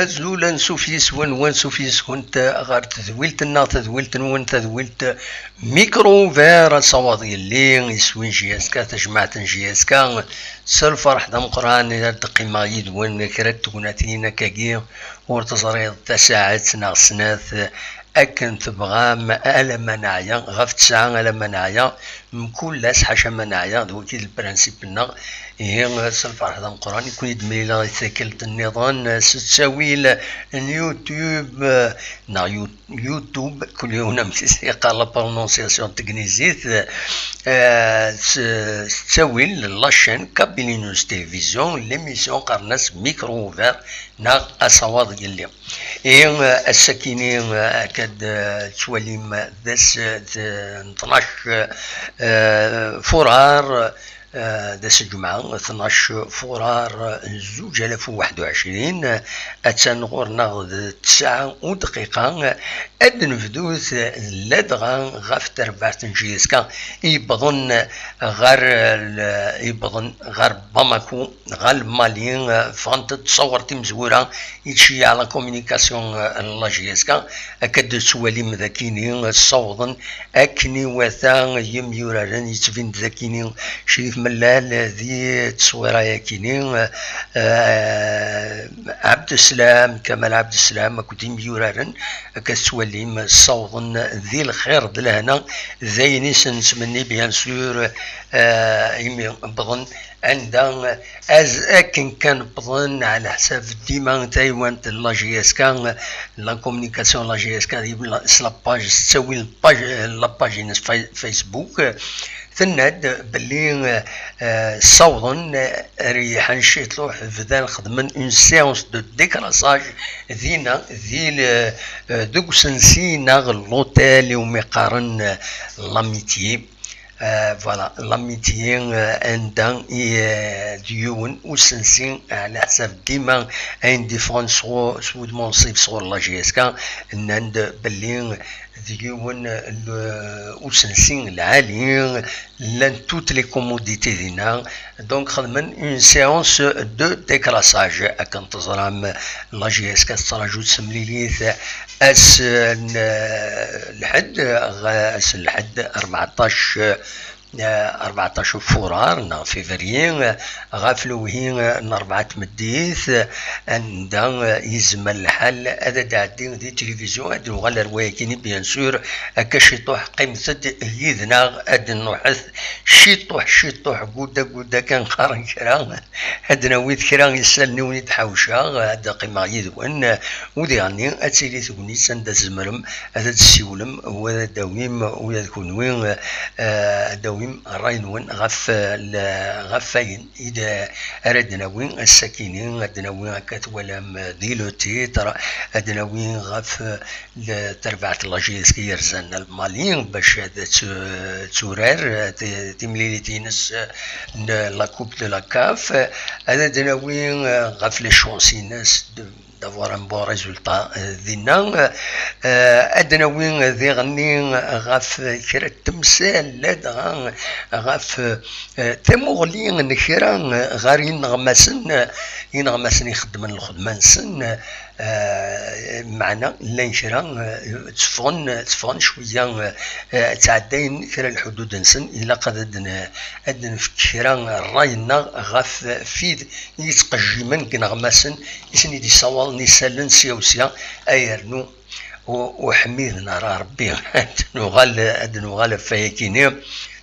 أزول نسوفيس ونسوفيس كنت غير تذويلت ميكرو فير صوادي اللي يسوين جياسكا تجمعت جياسكا سل فرح دم قران دقيمة يدون كرت تكوناتين كاكي ورتزريض تساعد ناغسناث أكن تبغى ألا مناعيا غف تسعة ألا مناعيا مكل لاس حاشا مناعيا دوكي البرانسيب لنا هي الفرح ذا القرآن يكون يدمي لا ثكلت النظام ستساوي اليوتيوب يوتيوب كل يوم نمسي قال لا برونونسياسيون تكنيزيت تساوي لاشين كابيلينوس تلفزيون ليميسيون قرناس ميكرو فير نا أصوات ديالي السكينين أكاد توليم داس 12 فرار داس الجمعة 12 فرار 2021 أتنغور ناخذ 9 دقيقة أدن فدوث لدغا غاف تربعت نجيسكا يبضن غير باماكو غال مالين فانت تصور تمزورة يتشي على كومينيكاسيون لاجيسكا أكد سوالي مذاكيني صوضن أكني وثا يميورارن يتفين ذاكيني شريف ملال ذي تصويرا ياكيني عبد السلام كمال عبد السلام كنت يميورارن كسوالي صوضن ذي الخير دلهنا ذي نسمني بيان سور بظن عندها أكن كان بظن على حساب ديما تايوان لاجيسكا لا كومونيكاسيون لاجيسكا لاباج تساوي لاباج فيسبوك ثناد باللي صوضن ريحان شيتلوح فذا خدمن اون سيونس دو ديكراساج ذينا ذي دوك سنسينا لوتيل ومقارن لاميتي فوالا لاميتي عندها ديون وسنسين على حساب ديما ان ديفون سود منصب صور لاجيسكا نند باللي ديون وسنسين العالي لان توت لي كوموديتي دينا دونك خدمن اون سيونس دو ديكراساج اكن تزرام لاجيسكا تراجو تسمليليث اس الحد 14 فرار فيفري غافلوهين 4 مديث عندها يزمل الحال هذا داعدين دي تلفزيون هاد وغالا روايكيني بيان سور هكا شيطوح قيمثد يذنا هاد النوحث شيطوح قودا كان قارن كرا هاد نويت كرا يسالني ونيت حوشا هاد قيمة يذون ودي غني اتسيلي ثوني سند زمرم هذا السيولم وهذا داويم وهذا كونوين داويم راينون غفاين إذا أردنا وين السكينين أردنا وين كتولم ديلو تيتر أردنا وين غف تربعت لاجيسكي يرزن المالين باش تورير تمليلي تينس لا كوب دو لا كاف أردنا وين غف لي شونسينس d'avoir un bon résultat دينا أدنى وين ذي غني غاف كرا التمثال لدغا غاف تمغلين نكرا غير ينغمسن يخدم الخدمة نسن معنا لا نشرا تفغن شوية تعدين كرا الحدود نسن إلا قد أدن كرا راينا غاف فيد يتقجمن كنغمسن يسني دي صوال نسالن سيوسيا أيرنو وحميدنا راه ربي نغال فايكيني.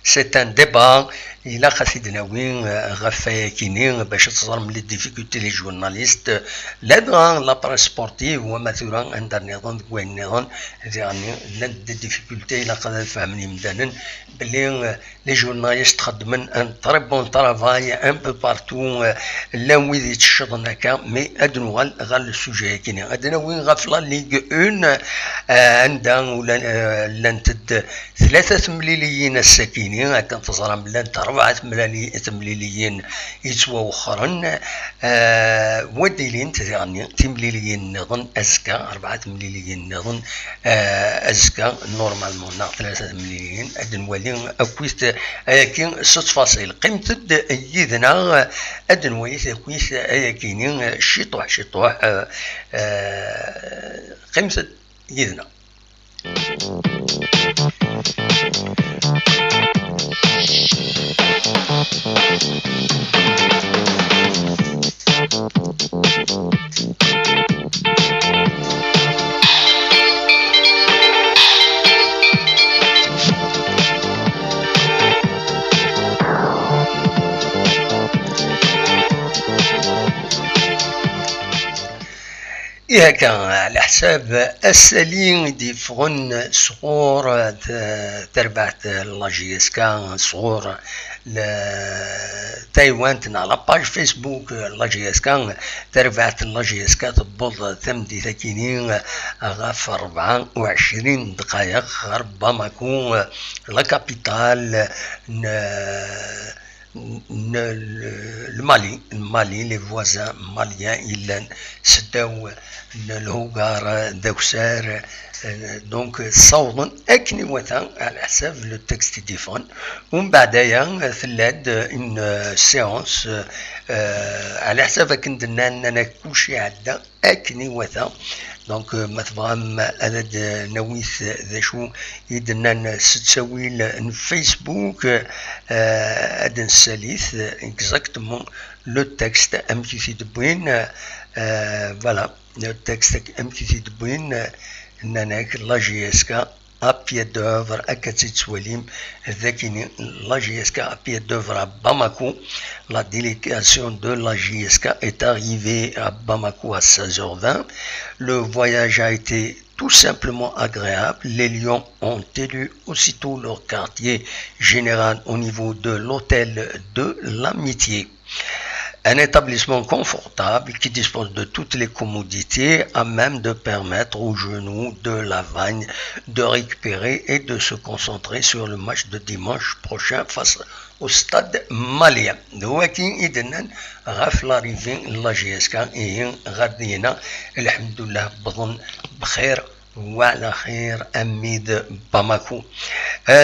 C'est un débat إلا خسيدنا وين غفايا كينين باش تصرم لي ديفيكولتي لي جورناليست لا دغا لا بريس سبورتيف ومثلا عند نظام وين نظام يعني لا دي ديفيكولتي إلا قد فهمني مدانا بلي لي جورناليست خدمن ان تري بون ترافاي ان بو بارتو لا وين يتشطن هكا مي ادنو غال السوجي كاين ادنا وين غفلا ليغ اون عندها ولا لانتد 3 مليليين الساكنين هكا تزرم بلا 4 مليليين يتوخرن وديلين تعني تمليليين نظن ازكى 4 مليليين نظن ازكى نورمالمون 3 مليليين ادنوالي اكويست كاين 6 فاصل قيمة يدنا ادنوالي اكويست كاينين شطوح قيمة يدنا هكا على حساب السليم دي فغن صغور تربعت لاجيسكا صغور تايوان تنا لاباج فيسبوك لاجيسكا تربعت لاجيسكا تبوض ثمدي ثكينين غاف 24 دقائق غرب باماكو لا كابيتال المالي لي فوازان ماليان إلا سداو الهوغار دوسار دونك صوضا اكني وثا على حساب لو تكست ديفون ومن بعدها ثلاد ان سيونس على حساب كندنا اننا كلشي عدا اكني وثا دونك مثلا عدد نويث ذا شو يدنا ستسوي فيسبوك ادن السليث اكزاكتومون لو تكست ام كي في دبوين فوالا لو تكست ام كي في دبوين ناناك لا جي اس كا ابي دوفر اكاتيت سواليم ذاكيني لا جي اس كا ابي دوفر à Bamako. La délégation de la JSK est arrivée à Bamako à 16h20. Le voyage a été tout simplement agréable. Les Lions ont élu aussitôt leur quartier général au niveau de l'hôtel de l'Amitié. Un établissement confortable qui dispose de toutes les commodités à même de permettre aux genoux de Lavagne de récupérer et de se concentrer sur le match de dimanche prochain face au stade malien. Wakin idnan غاف لاريفين لا جي اس كا اي غادينا الحمد لله بظن بخير وعلى خير أميد باماكو.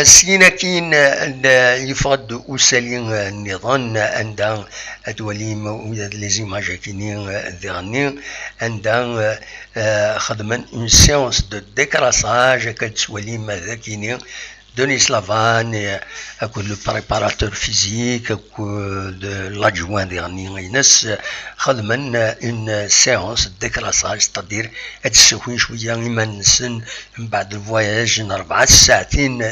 سينا كين يفرد أسالين النظام عند أدوليم ويا لي زيماج كينين ذيرني عند خدمن اون سيونس دو ديكراساج كتسولي ماذا كينين Denis Lavan, le préparateur physique, l'adjoint dernier, une séance de décrassage, c'est-à-dire تسوي شوية يمنسن من بعد الفواياج 4 ساعتين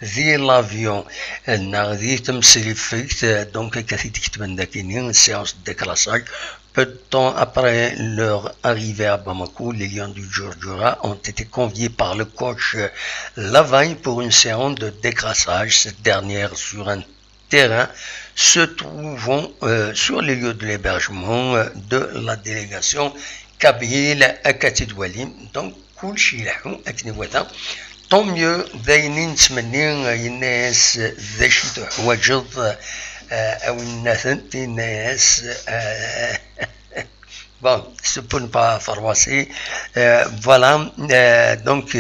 ذي لافيون ذي تمثيل فيك دونك كثير تكتبن داكينين séance de décrassage. Peu de temps après leur arrivée à Bamako, les Lions du Djurdjura ont été conviés par le coach Lavagne pour une séance de décrassage. Cette dernière sur un terrain se trouvant sur les lieux de l'hébergement de la délégation Kabyle à Katidwalim. Donc, cool chilahou akniwata. Tant mieux, داينين تمنين الناس ذا شي تحوجض أو الناس الناس bon, c'est pour ne pas pharmacie. Voilà, donc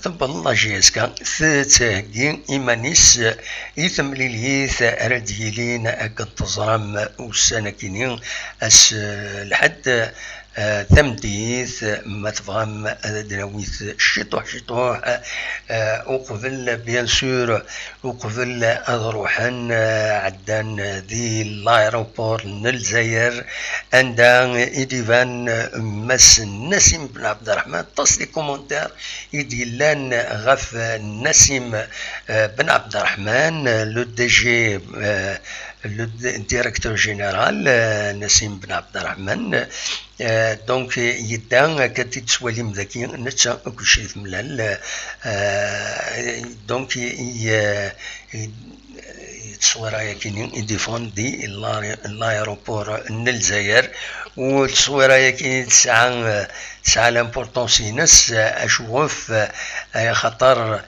تبقى لا جي اس كا تاهجين إيمانيس يثمليليث رديلين أكد تزرم وسنكينين أس لحد تمديث ما تفهم دناويث شطوح وقبل بيان سور وقبل أروحن عدان ذي لايروبور للجزائر عندها إديفان مس نسيم بن عبد الرحمن تصلي كومنتار يديلان غف نسيم بن عبد الرحمن لو دي جي le directeur général نسيم بن عبد الرحمن دونك يدان كتيت سواليم ذكي نتشا كل شيء ملال دونك التصويره يكين يديفون دي الايروبور الجزائر والتصويره يكين تسعى لامبورطونس ينس اشوف خطر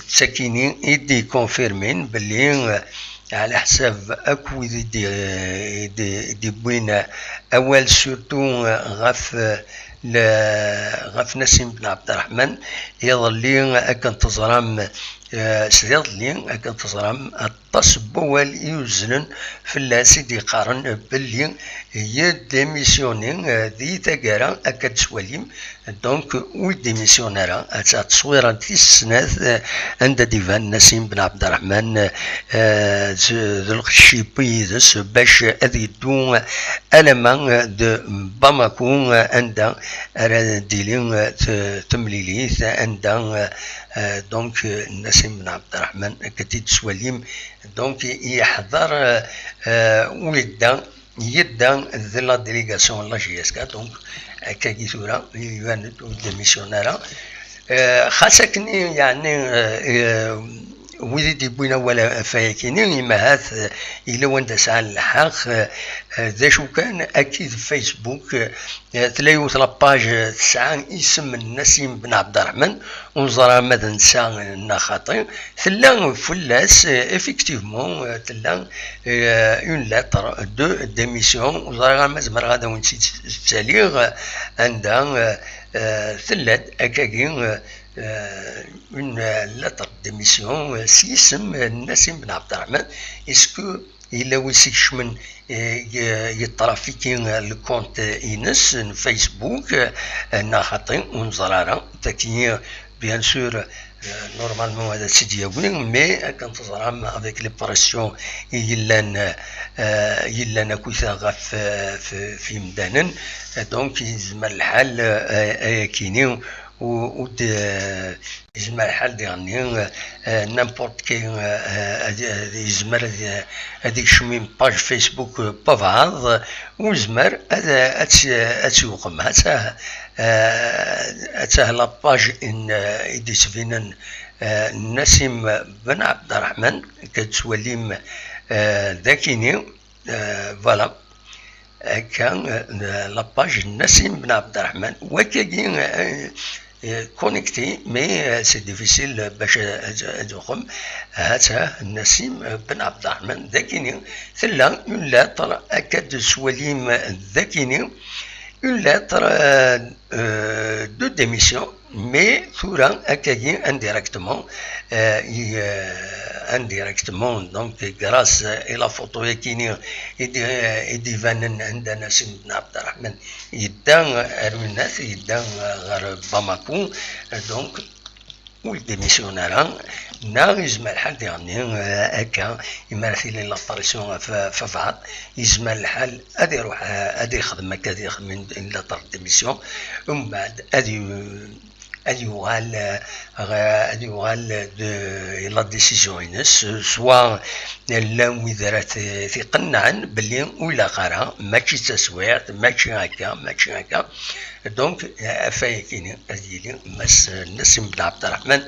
تسكيني يدي كونفيرمين باللي على حساب اكو دي بوين اول سورتو غف نسيم بن عبد الرحمن يظلي اكن تزرم سيظلي اكن تزرم التصبوال يوزن في اللاسيدي قارن باللي هي ديميسيونين ذي تقارا اكد سواليم دونك ويديميسيونيرا اتا تصويرا تيسناث عند ديفان نسيم بن عبد الرحمن ذو الخشيبي ذس باش اذي دون المان دو باماكو عند ديلين تمليليث عند دونك نسيم بن عبد الرحمن كتيت سواليم دونك يحضر ويدا يدا ذي لا ديليغاسيون لا جيسكا دونك كاكي ثورا يوان ديميسيونيرا خاصكني يعني وذي دي بوينا ولا فايكيني ما هاث إلا وانت سعى الحق ذا شو كان أكيد فيسبوك تلاقيو لاباج تسعى اسم نسيم بن عبد الرحمن ونزرع ماذا نسعى نخاطي ثلا فلاس افكتيفمون ثلا اون لاتر دو ديميسيون وزرع مازمر غادا ونسيت التاليغ عندها ثلات أكاكين une lettre de mission سيسم نسيم بن عبد الرحمن اسكو إلا ويسكش من يترافيكين الكونت إنس فيسبوك ناخطين ونزرارا تاكي بيان سور نورمالمون هذا سيدي يقولين مي كنتزرام افيك لي بريسيون يلان كويثا غاف في مدانن دونك يزمر الحال كينيو و يزمر الحال ديالني نامبورت كي يزمر هذيك شميم باج فيسبوك بافعض ويزمر اتسوقم أتاه لاباج إن يديسفينن نسيم بن عبد الرحمن كتسوليم ذاكيني فوالا كان لاباج نسيم بن عبد الرحمن وكاين كونيكتي مي سي ديفيسيل باش ادخل هاتا نسيم بن عبد الرحمن ذاكيني ثلا اون لاتر اكاد سوليم ذاكيني une lettre de démission, mais Thouran a gagné indirectement, donc grâce à la photo qui est devenue عند نسيم بن عبد الرحمن يدان أرمينات يدان غير باماكو donc والديميسيونيران يزمر الحال يعني هكا يمارسي لي لاباريسيون في بعض يزمر الحال غادي يروح غادي يخدم هكا غادي يخدم لا طار ديميسيون ومن بعد غادي يوغال لا ديسيزيون ينس سوا لا ويدرات تيقنعا باللي ولا قرا ماشي تسويق ماشي هكا دونك فايكيني هذه مس نسيم بن عبد الرحمن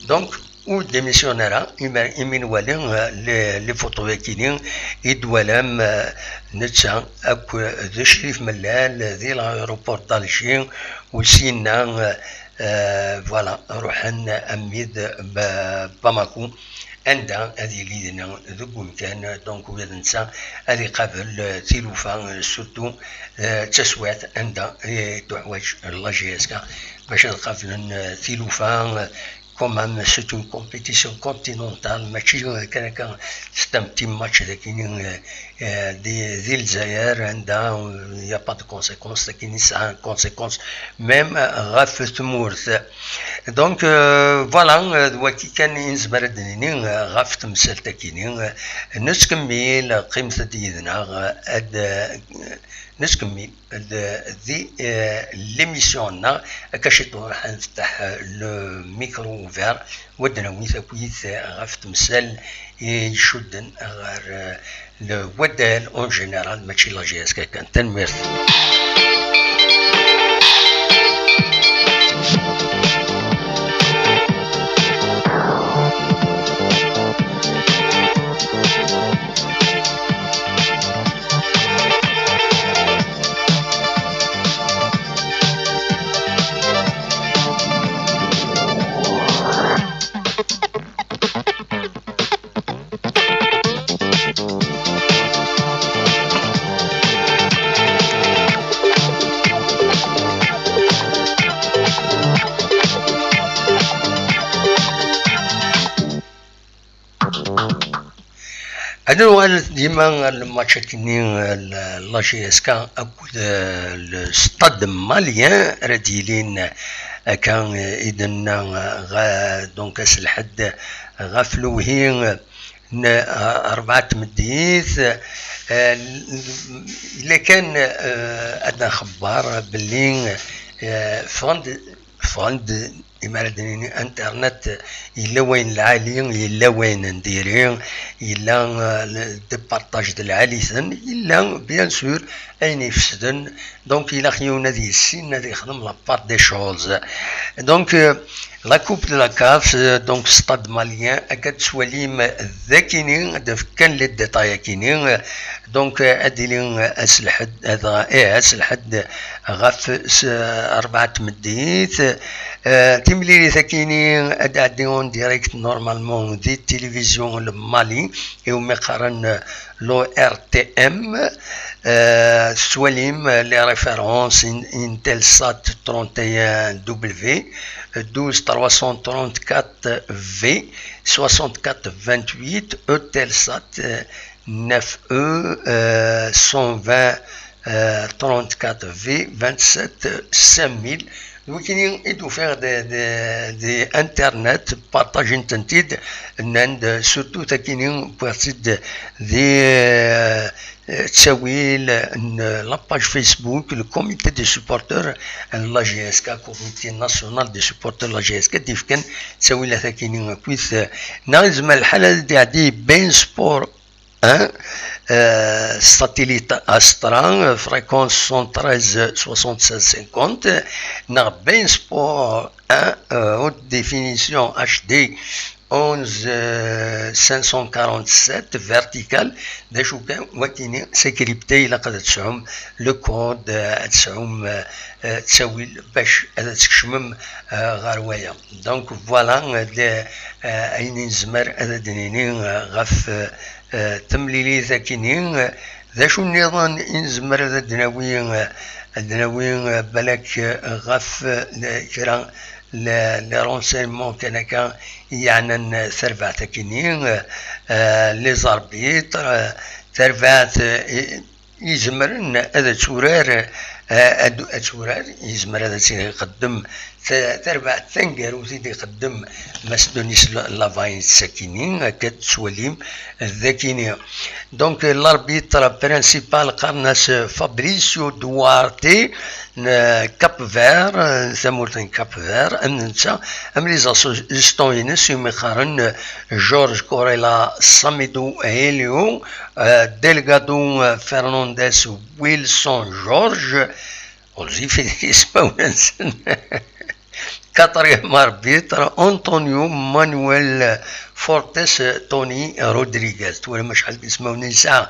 دونك و ديميسيونيرا يمين والين لي فوتو كينين يدوالام نتشا اكو ذو شريف ملال ذي لايروبور طالشين وسينا فوالا روحن اميد باماكو عندها هذه اللي لنا ذوك مكان دونك ولاد نسا هذه قبل تيلوفا سورتو تسويات عندها تحوايج لا جي اس كا باش نقابلن تيلوفا quand même c'est une compétition continentale ماشي كان c'est un petit match des الجزائر عندها il y a pas de conséquences لكن ça a conséquence même غاف تمورث donc voilà وكي كان ينزبر دنيني غاف تمثال تكيني نسكمل قيمة ديدنا نسكمل ذي ليميسيون كاشيتو راح نفتح لو ميكرو اوفير ودنا ويث غاف تمثال يشدن غير لو ودان اون جينيرال ماشي لا جي اس كان تنميرت هذا ديما الماتش كني لا جي اس كا اكو الستاد ماليان راديلين كان اذن دونك اس الحد غفلوا هي 4 مديث الا كان عندنا خبار باللي فند يمردني انترنت الا وين العالي الا وين نديرين الا دي بارطاج العاليثن الا بيان سور اين يفسدن دونك الا خيونا ديال السن هذا يخدم لا بار دي شوز دونك لا كوب دو لا كاف دونك ستاد ماليان اكاد سواليم ذاكينين كان لي ديتاي كاينين دونك اديلين اسلحد هذا اسلحد غاف 4 مديت تملي ثاكينين ادعديون ديريكت نورمالمون دي تلفزيون المالي يوم يقارن لو ار تي ام سواليم لي ريفيرونس انتل سات 31 دبليو 12334 في 6428 Eutelsat 9E 120 34 V 27 5000 Donc il faut faire des internet partage internet surtout des تساوي لا باج فيسبوك لو كوميتي دي سوبورتور لا جي اس كا كوميتي ناسيونال دي سوبورتور لا جي اس كا ديف كان تساوي لها كاينين كويس نازم الحاله دي بين سبور satellite Astra, fréquence 113 76 50, Narben Sport 1, haute définition HD 11547 vertical داشوكا وكيني سيكريبتي لقد تسعم لو كود تسعم تساوي باش تكشمم غاروايا دونك فوالا اين نزمر هذا دنيني غف تمليلي ذاكينين ذا شو النظام نزمر هذا الدناوي بالك غف كرا لي رونسيمون كان يعني ثرفع تكينين لي زاربيتر ثرفعت يزمرن هذا تورار أتورار يزمر هذا يقدم تربع ثنجر وزيد يقدم مسدونيس لافاين ساكنين كتسوليم الذاكينية دونك الاربيتر برينسيبال قرناس فابريسيو دوارتي كاب فير ثمورتين كاب فير أنسا أمري زاستون ينس يمخارن جورج كوريلا ساميدو هيليو ديلغادو فرنانديز ويلسون جورج وظيفة اسمه ننسى كاتريم اربيتر انطونيو مانويل فورتيس توني رودريغيز ولا مش حد اسمه ننسى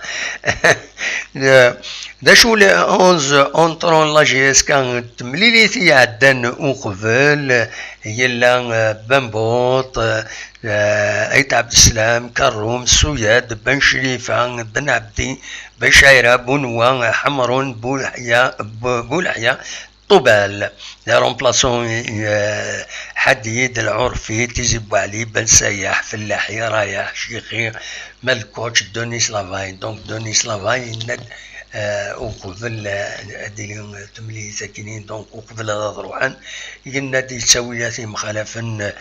دا شو ل 11 اونترون لا جي اس كانت مليليتي عدن وقبل يلا بنبوط ايت عبد السلام كروم سوياد بن شريفه بن عبدي بشايره بنوا حمرون بولحيا طوبال لي رومبلاسون حديد العرفي تيزي بوعلي بن سياح فلاحي رايح شيخي مالكوتش دونيس لافاي دونك دونيس لافاي ند وقبل هذه تملي ساكنين دونك وقبل هذا روحان قلنا دي تسوياتي مخالفا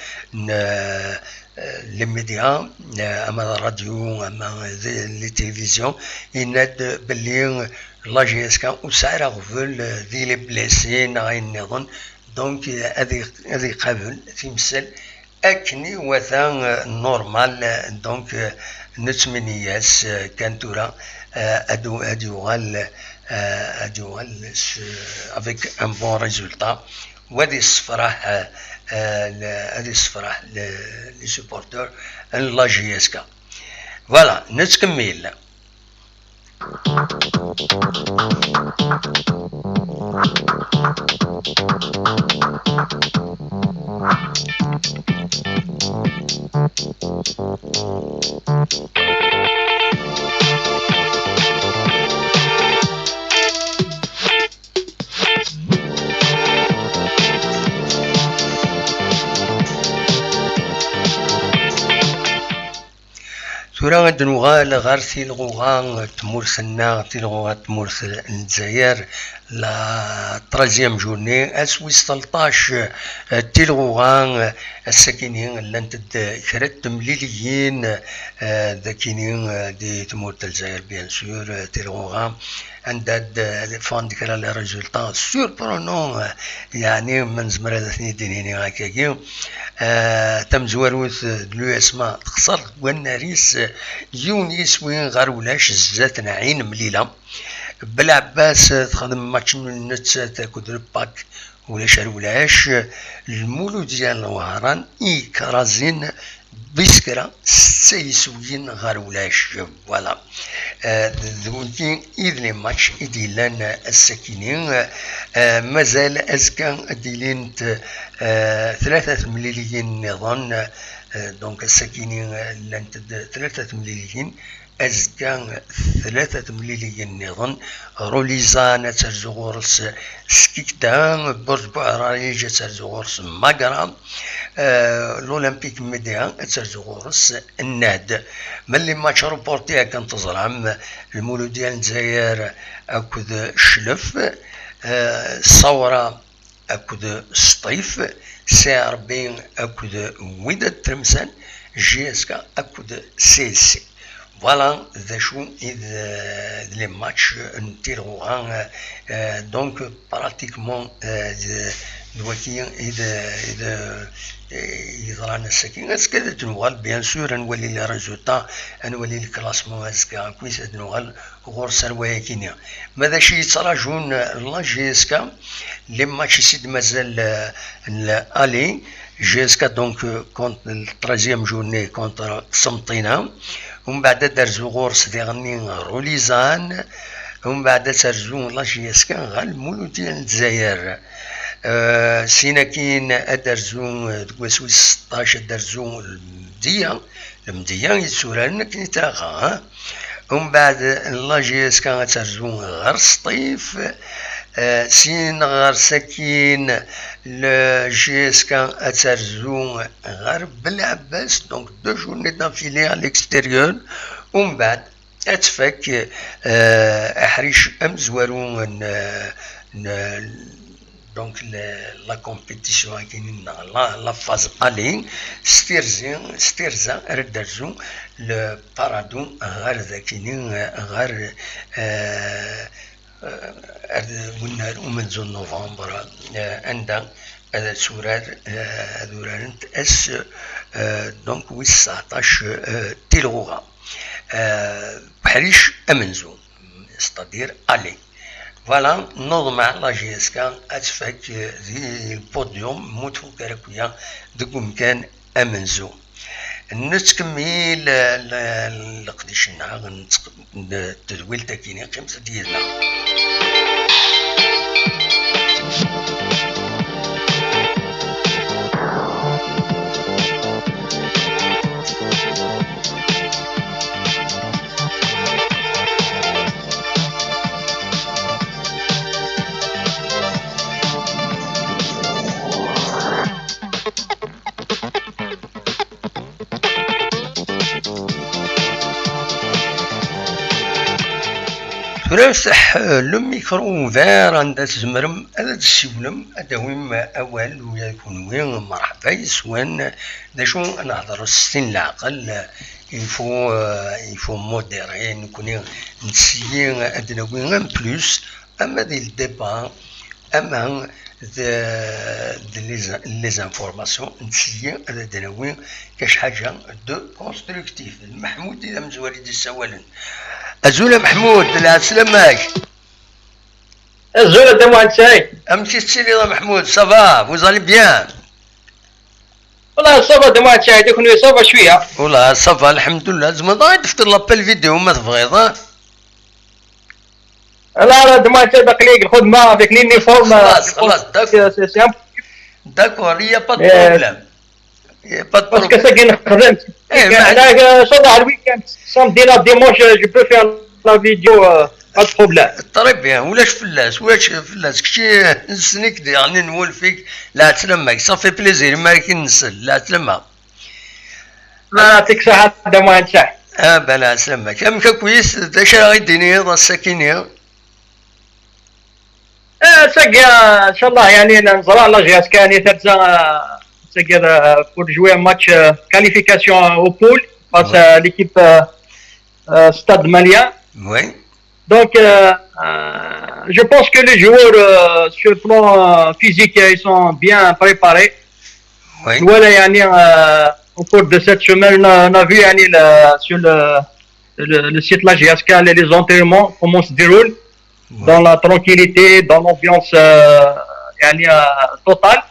لي ميديا اما الراديو اما لي تلفزيون يناد باللي لا جي اس كا وسعر غفل ذي لي بلاسين غاين نظن دونك هذه قبل تمثل اكني وثان نورمال دونك نتمنياس كان تورا ادوغال افيك ان بون ريزولتا وهذه الصفراح هذه الصفراح لي سوبورتور لا جي اس كا فوالا نتكمل. ثورا غاد نوغال غار تيلغوغا تمورثنا تيلغوغا تمورث الجزائر لا ترازيام جورني اسوي 13 تيلغوغا الساكنين لانت كرات تمليليين ذاكينين دي تمورث الجزائر بيان سور تيلغوغا عندها فان ديكرا لي ريزولتا سوربرونون يعني من زمر هذا ثني دينيني هكاكي تم زواروث لو اسما تخسر والناريس يونيس وين غار ولاش زات نعين مليله بالعباس تخدم ماتش من نتس تاكل باك ولاش ولاش المولود ديال الوهران كرازين بسكرة سيسوين غار ولاش فوالا ذوتي إذ لي ماتش إديلان الساكنين مازال أزكا إديلين 3 مليليين نظام دونك الساكنين لانت 3 مليليين أزكا 3 مليليين نظام روليزان ترزغورس سكيكتان برج بعرايج ترزغورس ماغرام الأولمبيك ميديا ترزغورس الناد ملي ماتش روبورتيا كان تزرعم المولود ديال الجزائر أكد شلف الصورة أكد سطيف سي 40 أكد وداد ترمسان جي اس كا أكد سي سي فوالا ذا شو إذا لي ماتش نتيرغوها دونك براتيكمون دلوقتي إذا رانا ساكين اسكا تنوغال بيان سور نولي لي ريزولتا نولي الكلاسمون اسكا كويس تنوغال غورس روايكينيا ماذا شي يتراجون لا جي اسكا لي ماتش سيد مازال الي جي اسكا دونك كونت الترازيام جورني كونتر سمطينا ومن بعد درزو غورس ديغني روليزان ومن بعد ترزو لا جي اسكا غال مولود ديال الجزائر سيناكين ادرزو تقوسوي 16 درزو المدية يتسوران كي تراغا ومن بعد لا جي اس كان ترزو غير سطيف سين غير ساكين جي اس كان ترزو غير بالعباس دونك 2 جورني دافيلي على الاكستيريور ومن بعد اتفك احريش امزوارو دونك لا كومبيتيسيون كاينين لا فاز الي ستيرزا ردرزو لو بارادون غير ذاكينين غير ومنذ نوفمبر عندها سورات دورانت اس دونك 19 تيلغوغا بحريش امنزو ستادير الي فوالا نوض مع لا جي اس كا اتفاك ذي البوديوم موتو كراكويا دكو مكان امنزو نتكمل لقديشنا التدويل تاكيني قيمة ديالنا تراسح لو ميكرو فير عند تزمرم هذا تسولم هذا وين اول ويكون وين مرحبا يسوان دا شو نهضر السن العقل يفو موديري نكون نسيين ادنا وين ان بلوس اما دي الديبا اما لي زانفورماسيون نسيين ادنا وين كاش حاجه دو كونستركتيف محمود اذا مزوالي دي سوالن أزول محمود السلامك أزول دموع سعيد أمشي تسيري محمود صافا vous allez bien والله صافا دموع سعيد يكون صافا شوية والله صافا الحمد لله زعما ضايع دفتر لابيل فيديو ما تبغيض لا دموع سعيد باقي الخدمة افيك لينيفورم خلاص داكور يا با بروبليم باسكو ساكن خدمت انا صدع الويكاند سامدي لا ديمونش جو بو فير لا فيديو با بروبليم طري بيان ولاش فلاس كشي نسنيك يعني نقول فيك لا تلمك صافي بليزير ما كاين نسل لا تلمى لا يعطيك صحة دموع نتاعك بلا سلامك امك كويس داش غيديني الساكنية ساقي ان شاء الله يعني نزرع لا جهاز كاني ترزا pour jouer un match qualification au pool face à l'équipe Stade Malien. Oui. Donc, je pense que les joueurs sur le plan physique, ils sont bien préparés. Oui. Voilà, au cours de cette semaine, on a vu sur le site la GSK les entraînements, comment se déroulent, dans la tranquillité, dans l'ambiance totale.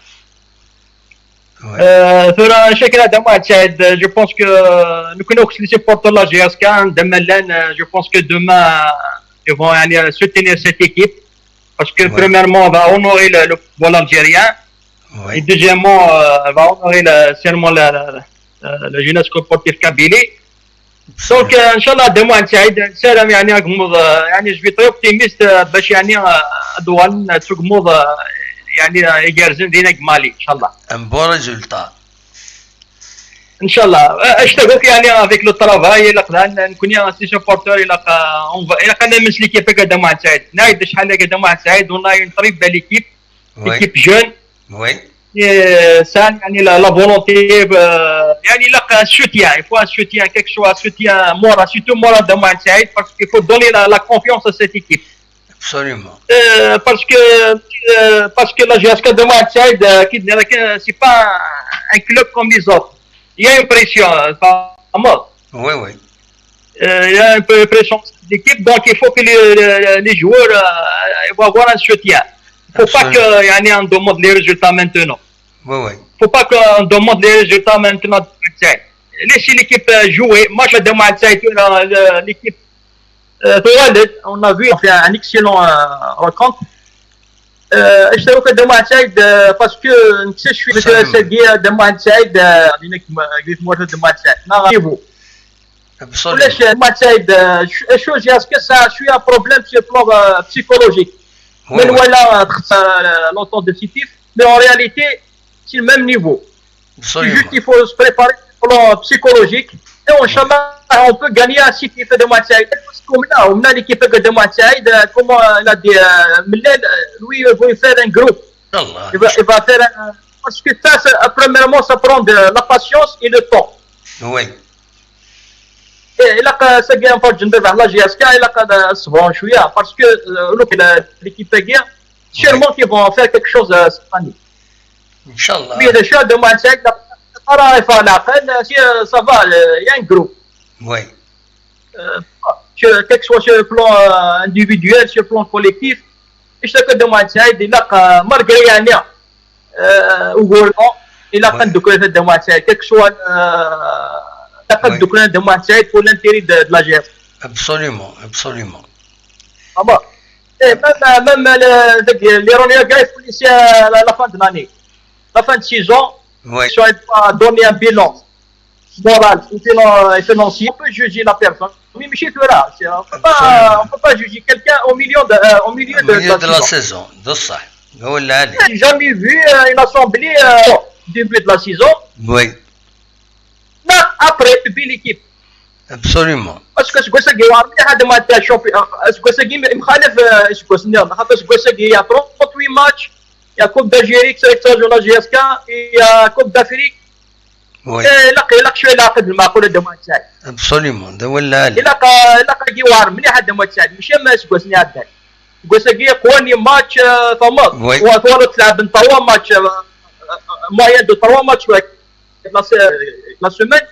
Je pense que nous connaissons les supporters de la GSK. Je pense que demain, ils vont soutenir cette équipe. Parce que premièrement, on va honorer le football algérien. Et deuxièmement, on va honorer seulement le jeunesse sportive Kabylie. Donc, Inch'Allah, demain, je suis très optimiste. يجارزين دينك مالي ان شاء الله ان بون ريزولتا ان شاء الله اشتغل افيك لو طرافاي الا نكون سي سبورتور الا نمس ليكيب هكذا مع سعيد نايد شحال هكذا مع سعيد والله نطريب باليكيب ليكيب جون وي سان لا فولونتي لا سوتيان il faut un soutien quelque chose un soutien moral surtout moral de Mohamed Saïd parce qu'il faut donner la confiance à cette équipe. Absolument. Parce que la GSK de Mohamed Saïd, c'est pas un club comme les autres. Il y a une pression, pas mal. Oui, oui. Il y a un peu de pression de l'équipe, donc il faut que les joueurs vont avoir un soutien. Il ne faut pas qu'on demande les résultats maintenant. Oui, oui. Il ne faut pas qu'on demande les résultats maintenant. Laissez l'équipe jouer. Moi, je demande Saïd, l'équipe. On a vu, on fait un excellent rencontre. اشتروا كدموع سعيد باسكو نكتشف سديه دموع سعيد لينك قلت مرة دموع سعيد نغيبو علاش دموع سعيد شو جاسك سا شويه بروبليم سي بلون بسيكولوجيك من ولا لونتون ديسيتيف مي en réalité c'est le même niveau c'est juste il faut se préparer بلون بسيكولوجيك et inchallah on peut gagner un site qui fait de Mohamed Saïd ومن l'équipe de Mohamed Saïd comment il a dit lui il va faire un groupe il va faire parce que ça premièrement ça prend de la patience et le temps oui إلا ساقي نفرج ندير على GSK إلا الصبرون شوية parce que l'équipe guerre sûrement qu'ils vont faire quelque chose cette année Inch'Allah mais le choix de Mohamed Saïd راه يفعل العقل ça va il y a un groupe oui quel que soit sur le plan individuel, sur le plan collectif, je sais que de Mohamed Saïd, il a malgré Yania, il a quand de de Mohamed Saïd, quel que soit de Mohamed Saïd pour l'intérêt de la GF. Absolument, absolument. Ah bon. Et même les Ronniers ici à la fin de l'année, la fin de saison, ils sont pas donner un bilan moral et financier, on peut juger la personne. Oui, mais chez là, on ne peut pas juger quelqu'un au milieu de la saison. J'ai jamais vu une assemblée au début de la saison. Oui. Non, après, depuis l'équipe. ابسوليومون. اسكو سكوساكي وار مليح هذا ما تاع شوبي سكوساكي مخالف سكوسني خاطر سكوساكي يا 38 ماتش يا كوب دالجيري سيليكسيون جونا جي اس كا يا كوب دافريك وي لقى شويه لاقد المعقول هذا ما تاعي ابسوليومون هذا ولا لقى جوار مليح هذا ما تاعي ماشي ما سكوسني هذا سكوساكي قواني ماتش ثمط وثورة تلعب نطوا ماتش moyen de 3 matchs la semaine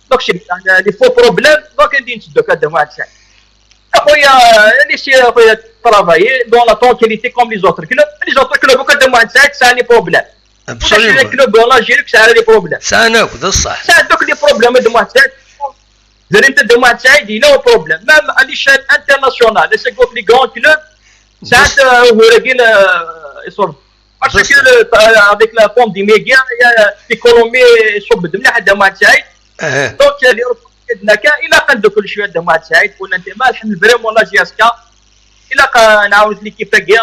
donc il faut problème donc il dit de cas de match خويا نسي خويا travailler dans la tranquillité comme les autres clubs كل de match ça les problèmes absolument les clubs en Algérie ça les problèmes ça ناخذ الصح ça donc les problèmes de match زين انت de match il a un problème même à l'échelle internationale c'est contre les grands clubs ça هو راجل يصرف parce que avec la pandémie il y a l'économie صبت مليح هذا ما تاعي دونك اللي عندنا كان الى قد كل شويه هذا ما تاعي ولا انت ما الحمد فريمون لا جي اس كا الى نعاود ليكيب تاعي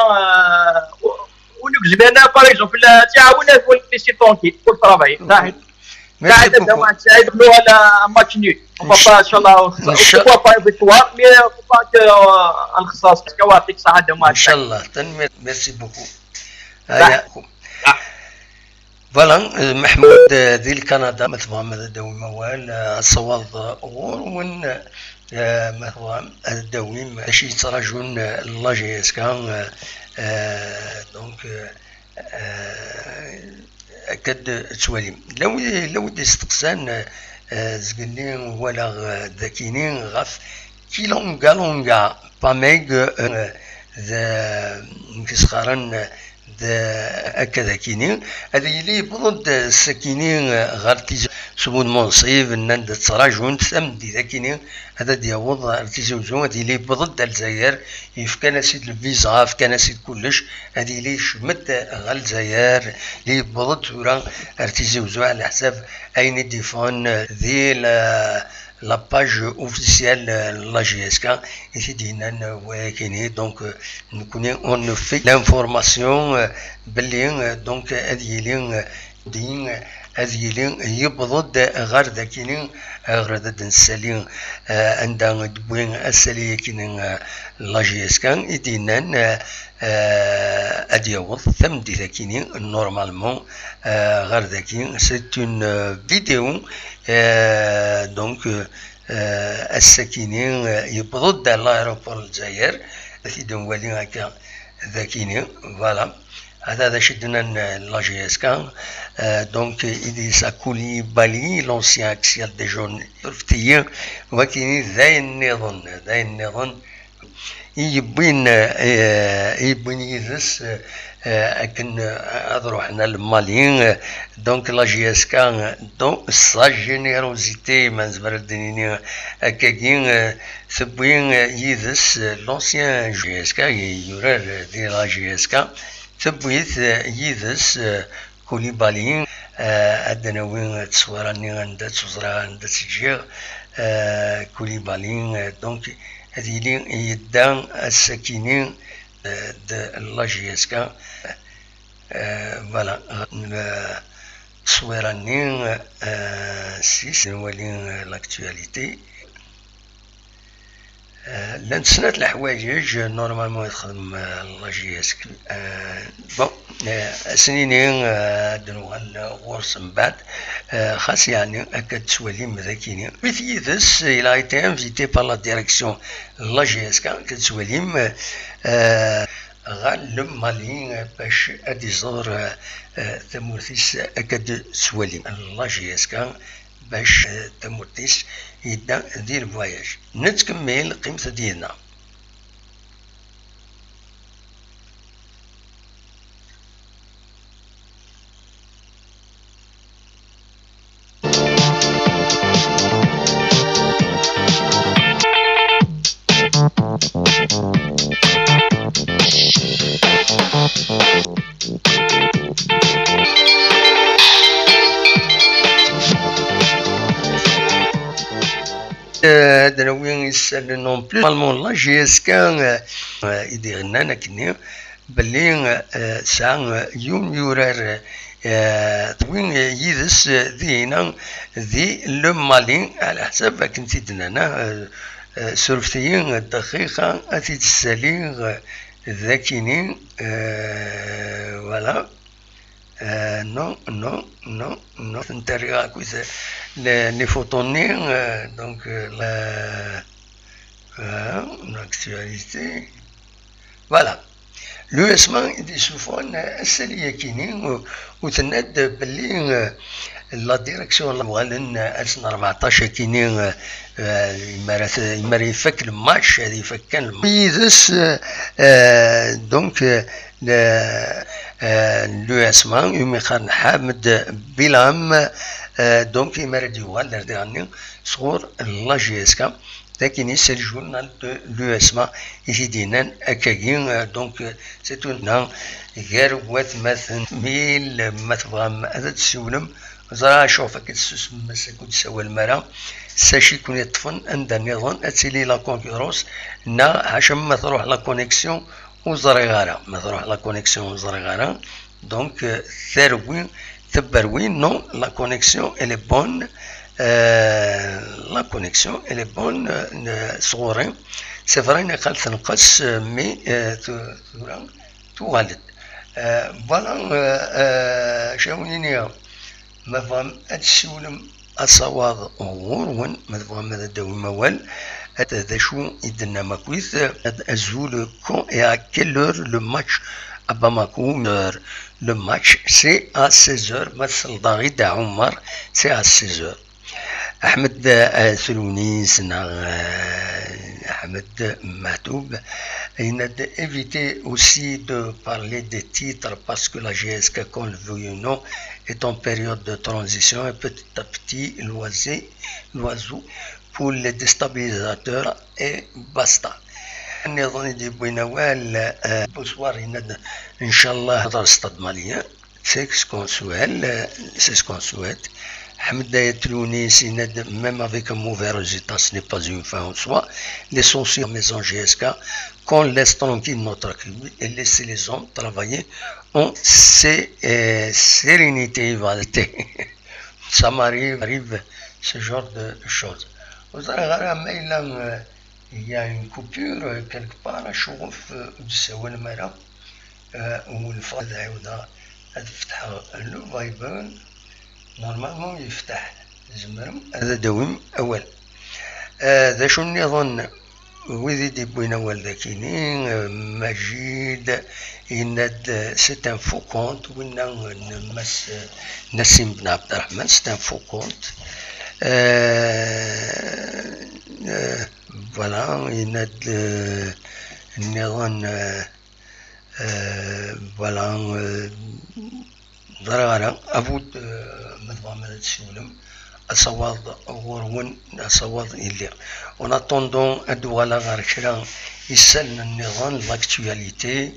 ونكزبنا باغ اكزومبل تعاونا في سي طونكي بور طرافاي صحيح قاعد هذا ما تاعي دخلوا على ماتش نيل بابا ان شاء الله بوا با فيكتوار مي با الخصاص كواعطيك صح هذا ما ان شاء الله تنمي ميرسي بوكو فوالا محمود ذي كندا مثل ما دوي موال الصوال اور وين مثلا الدوي ماشي يتراجعون لا جي اس كان دونك اكد توالي لو ديستقسان زقلين ولا ذاكينين غف كيلونغا باميغ ذا كسخارن هكذا كينين هذا يلي بضد السكينين غارتيز سمود منصيب ان تراجعون ثمدي ذا كينين هذا دياوض ارتيزوزون هذا يلي بضد الجزائر يفكان سيد الفيزا فكان سيد كلش هذا يلي شمت غال الجزائر اللي بضد ورا ارتيزوزون على حساب اين ديفون ذي la page officielle la GSK ici dinan وكيني donc nous connaissons on fait l'information باللي donc اديلين دين اديلين يبضد غير ذاكينين غير ذا السلين عندنا دبوين السليه كينين لا GSK ادينان اديوض ثم دي ذاكينين نورمالمون غير ذاكين سي اون فيديو دونك الساكنين يبضد على الايروبور الجزائر في دوالين هكا ذاكينين فوالا هذا شدنا لا جي اس كان دونك إدريس كوليبالي لونسيان اكسيال دي جون رفتيين وكاين ذاي النظام يبين يدرس اكن اروحنا المالين دونك لا جي اس كان دونك سا جينيروزيتي ما نزبر الدنيا هكاكين ثبين يدرس لونسيان جي اس كا يورر دي لا جي اس كا ثبيت يدرس كوليبالين عندنا وين تصوراني عند تصورا عند تجير كوليبالين دونك هذه لي يدان الساكنين de la GSK voilà صويرانين سيس نولي l'actualité لان سنة الحوايج نورمالمون يخدم لا جي اس كي بون سنينين دنوال غورس من بعد خاص يعني هكا تسولي مذاكينين with this il a été invité par la direction لا جي اس كي كتسوليم غال مالين باش ادي زور تمورتيس هكا تسوليم لا جي اس كي باش تمورتيس يبدا دير فواياج نتكمل قيمة ديالنا هذا وين يسال نون بلو نورمالمون لا جي اس كان يدير لنا كني باللي ساعة يوم يورر وين يدس ذينا ذي لمالي على حسب كنتي دنانا سرفتيين الدقيقة أتي تسالي ذاكينين فوالا non, non, non, non. Les photoniens, donc l'actualité. Voilà. L'USMA دي سوفون السلية كينين وتند باللي لا ديريكسيون الغالن 2014 كينين يمر يفك الماتش هذه يفك الماتش دونك l'USMA يمخان حامد بلام دونك يمر ديوال لرداني صور لا جي اس كا لكن c'est le journal de l'USMA يجينا أكاين دونك سيتونا غير وات مثلا ميل ما تبغى هذا تسولم زرا شوفك تسوس مسك وتسوى المرا ساشي يكون يطفن عند النظام اتسيلي لا كونكورونس نا هاشم ما تروح لا كونيكسيون وزريغارا ما تروح لا كونيكسيون وزريغارا دونك ثروين ثبروين نو لا كونيكسيون الي بون la connexion elle est bonne صغورين c'est vrai قال تنقص مي توالد فوالا شاونيني ما فهم اتسولم الصواب غورون ما فهم هذا داوي موال هذا شو يدنا ماكويث ازول كون et à quelle heure le match à Bamako le match c'est à 16h مثل ضاغي عمر c'est à 16h أحمد سلونيس أحمد معتوب il a évité aussi de parler des titres parce que la GSK, qu'on le veuille ou non, est en période de transition et petit à petit l'oiseau pour les déstabilisateurs et basta. النظام دي بوينوال بوسوار يند إن شاء الله هذا استاد ماليا c'est ce qu'on souhaite. Hamda Tunis, même avec un mauvais résultat, ce n'est pas une fin en soi. L'essentiel maison GSK, qu'on laisse tranquille notre club et laisser les hommes travailler en sérénité et validité. Ça m'arrive ce genre de choses. Il y a une coupure quelque part, je trouve, où le fadha le Viber نورمالمون يفتح زمرم هذا دوم اول ذا شو نظن وذي دي بوين اول ذاكينين مجيد يند سيت ان فو كونت وينا نمس نسيم بن عبد الرحمن سيت ان فو كونت فوالا يند النظام فوالا ضرارة أبود مضامنة السولم أصوات غورون أصوات إلي on attendant أدوالا غاركرا يسأل النظام لاكتواليتي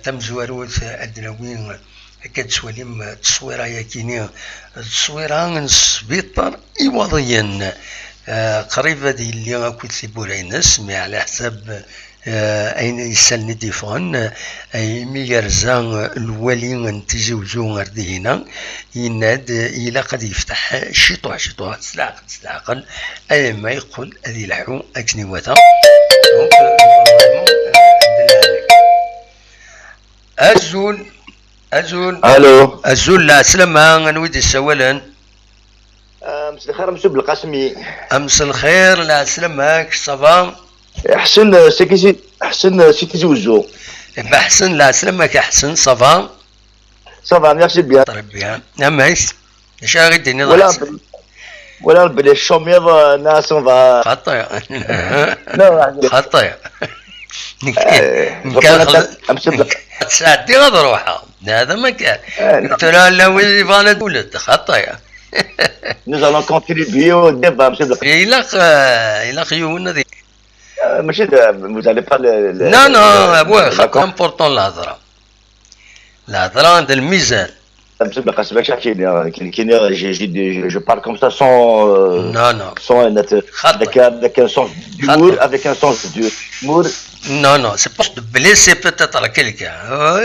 تمزوروث أدنوين كد سوليم تصويرا يكيني تصويرا نسبيطر إيواضيين قريبة دي اللي كنت بورينس مي على حساب أين يسالني ديفون أي ميرزان الولي نتزوجو غردي هنا يناد إلا قد يفتح شطوع سلاقل أي ما يقول هذه الحو أكني وثا أزول الو أزول لا سلامة نويدي السوالن امس الخير مسيو بالقاسمي أمس الخير لا سلامك صافا احسن سيكي احسن سي تزوجو بحسن لا سلامك أحسن صافا صافا ميرسي بيان طيب بيان نعم هيس اش غيديني ولا بلي الشوميض ناس فا خطير لا خطير امس ساعتي غاد روحها هذا ما كان قلت لها لا وين فانا ولد خطير nous allons contribuer au débat monsieur le إلا خيونا ذي ماشي vous allez pas non non أبوي خط important الهضرة عند الميزان Je parle comme ça sans, Non, non. avec un sens d'humour, avec un sens d'humour. Non, non, c'est pas de blesser peut-être quelqu'un.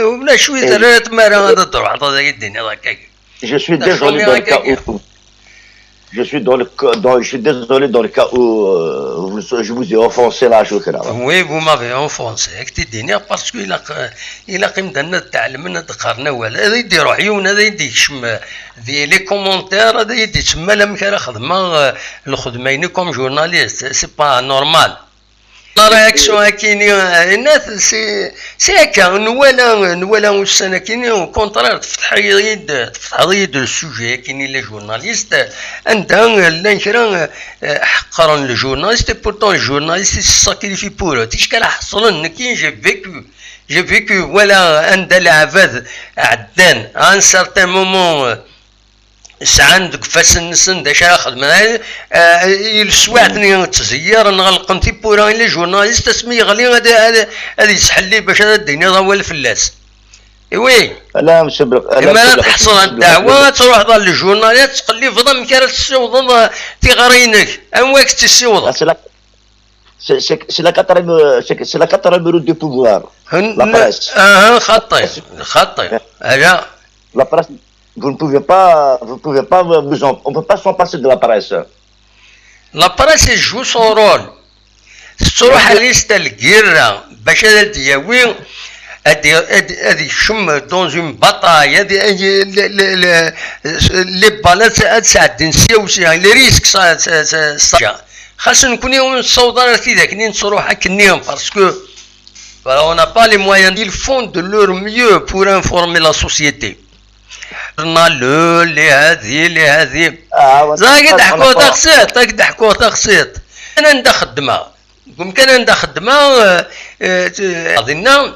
ولا شوية رات مرة هذا تروح هذا الدنيا هذاك. Je suis désolé dans le cas où je suis désolé dans le cas où je vous ai offensé là, شكرا. Oui, vous m'avez offensé. هاك الدنيا parce que إلا قيمنا تعلمنا ذكرنا ولا هذا يدي روح عيون هذا يدي يشم ذي لي كومونتير هذا يدي تسمى لهم كرا خدمة الخدمة كوم جورناليست سي با نورمال. لا رياكسيون كاينين الناس سي هكا نوالا والسنه كاينين كونترير تفتح يد السوجي كاينين لي جورناليست عندها لا كرا حقرا لو جورناليست بورتون الجورناليست ساكريفي بور تيشكال حصلن كاين جي فيكو ولا عند العباد عدان ان سارتان مومون عندك فاسن داش خدمه السواعتني تزير نغلقنتي بورا لي جورناليست اسمي غلي هذا يسحل لي باش هذا الدنيا هو الفلاس وي لا مسبق ما تحصل الدعوه تروح ضل الجورناليست تقلي في ضم كارت السوض تيغرينك امواك تسوض c'est la quatrième du pouvoir la presse خطي هذا la presse. Vous ne pouvez pas, on ne peut pas s'en passer de la presse. La presse joue son rôle. تروح ليست الجيرة باش هذا دياوي هذه يشم دون اون باتاي هذه لي بالات تساعد نسيوسي لي ريسك صا خاصنا نكونوا نصوضوا في ذاك نصروح كنيهم باسكو on n'a pas les moyens, ils font de leur mieux pour informer la société. لهذه زاك ضحكوا تخسيط انا ندخل خدمه ممكن ندخل خدمه اظن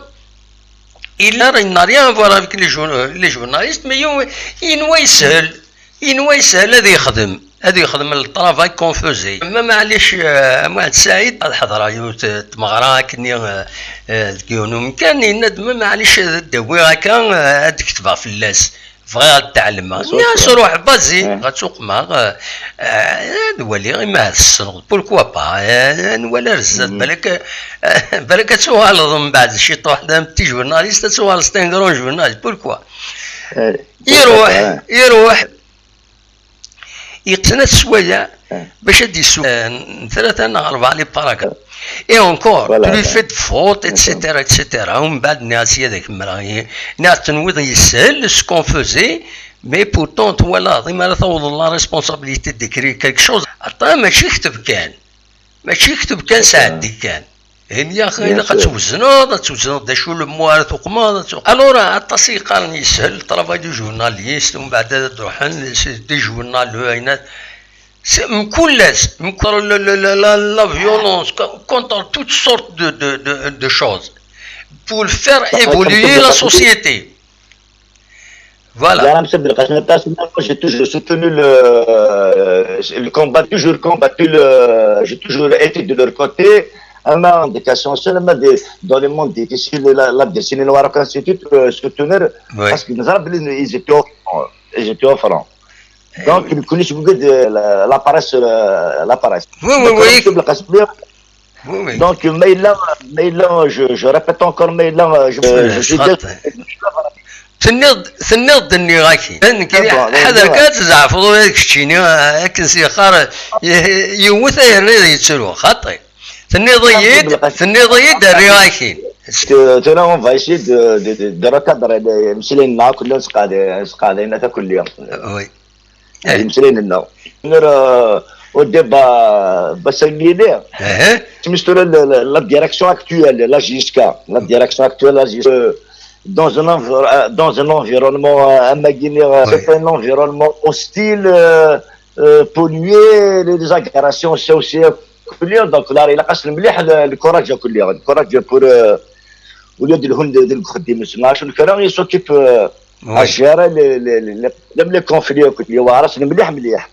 الا راه ريان فوالا افيك لي جورناليست مي ينوى يسهل هذا يخدم الطرافاي كون فوزي معليش واحد سعيد الحضره تمغرا كني كيونو ممكن يندم معليش داوي هكا هاد كتبها في اللاس فغا تعلم الناس روح بازي غتسوق ما نولي غير ما السنغ بوركوا با نولي رزات بالك تسوال من بعد شي طوح تي جورناليست تسوال ستانغرون جورناليست بوركوا يروح يقتنى شويه باش هادي ثلاثه أربعة لي باراكراف اي اونكور بلو فيت فوت اتسيتيرا اتسيتيرا ومن بعد ناس هذاك المراه ناس تنوض يسهل سكون فوزي مي بورتون ولا ضيما توض لا ريسبونسابيلتي ديكري كيك شوز عطا ماشي كتب كان ساعدي كان هي اخي الا غتوزنوا دا شو الموارث وقما الوغ عطاسي قارن يسهل طرافاي دو جورناليست ومن بعد تروح دي جورنال كل la violence contre toutes sortes de choses pour faire évoluer la société. Voilà. J'ai toujours soutenu le combat, j'ai toujours été de leur côté. Indication seulement dans le monde difficile, la destinée noire constitue soutenir parce que ils étaient offrants. Donc, ils connaissent beaucoup de la paresse. Oui. Donc, Mailan, je répète encore Mailan, ثنيض النيغاكي حذر كاتزعفضوا هذاك الشيني هاك سيخار يموت يريد يتسلو خطي ثنيض النيغاكي ترى on va essayer de recadrer مسلينا كلهم سقادين كل يوم وي مسلين لنا ودابا باش نقولي سميتو لا ديريكسيون اكطويل لا جيسكا dans un environnement c'est un environnement hostile pollué les agressions c'est aussi donc là il قاس المليح الكوراج pour ولاد الهند ديال الخديم سماش الكلام يسوكيب gérer les conflits اللي هو راس مليح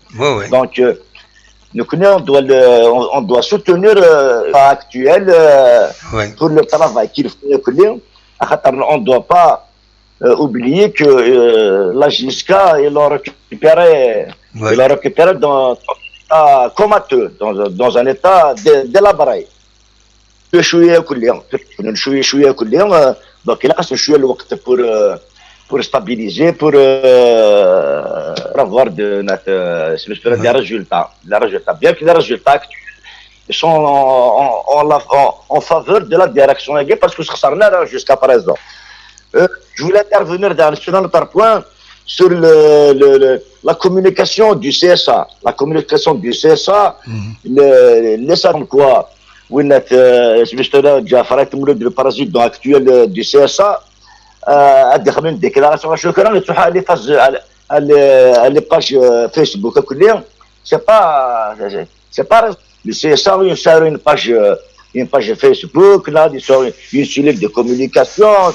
donc on doit soutenir actuel pour le travail qu'il fait كل يوم. On ne doit pas oublier que la JSK, ils l'ont récupéré, Ouais. ils l'ont récupéré dans un état comateux, dans un état délabré. شويه كل يوم شويه كل يوم دونك الى خاصنا شويه الوقت pour stabiliser pour avoir des résultats bien que les résultats actuels sont en faveur de la direction parce que خسرنا jusqu'à présent. Je voulais intervenir sur un autre point sur la communication du CSA. La communication du CSA, les comme quoi وين سميتو جعفرات مولود البرازيل دون اكتويل دي سي اس ا دخلوا ديكلاراسيون شكرا لتوحى لي فاز على باج فيسبوك كلهم سي با لو سي اس ا يساوي une page فيسبوك لا دي سو une cellule de communication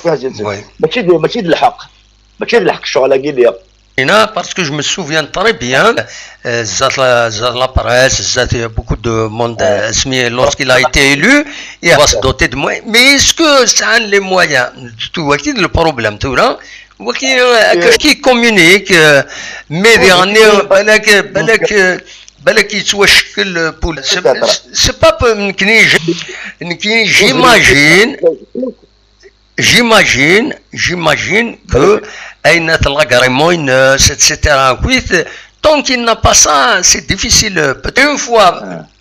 ماشي د الحق الشغل اللي Parce que je me souviens très bien, la presse, il y a beaucoup de monde, lorsqu'il a été élu, il va se doter de moyens. Mais est-ce que ça a les moyens? Tu vois qui est le problème, tu vois? Qui communique, mais بالك يتوشكل بول سي با j'imagine que Aynat l'agrément, etc. Tant qu'il n'a pas ça, c'est difficile. Peut-être une fois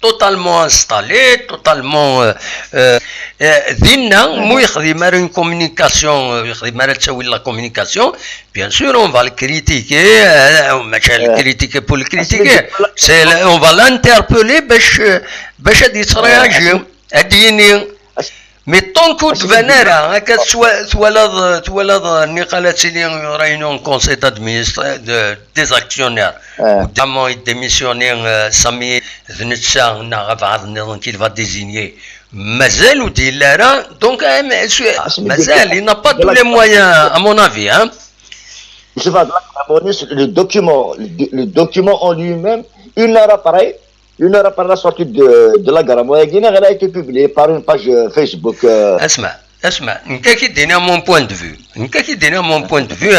totalement installé, totalement une communication, la communication, bien sûr, on va le critiquer, pour le critiquer. On va l'interpeller, réagir. Mais tant que tu vénères, soit la réunion conseil d'administration des actionnaires, notamment il démissionnaire Sami Znitsa, qu'il va désigner. Mazel ou Dilera, donc Mazel, il n'a pas tous les moyens, à mon avis. Hein. Le document en lui-même, une heure après la sortie de la Garamoyagina, elle a été publiée par une page Facebook. Asma, qui donne mon point de vue. Mon point de vue,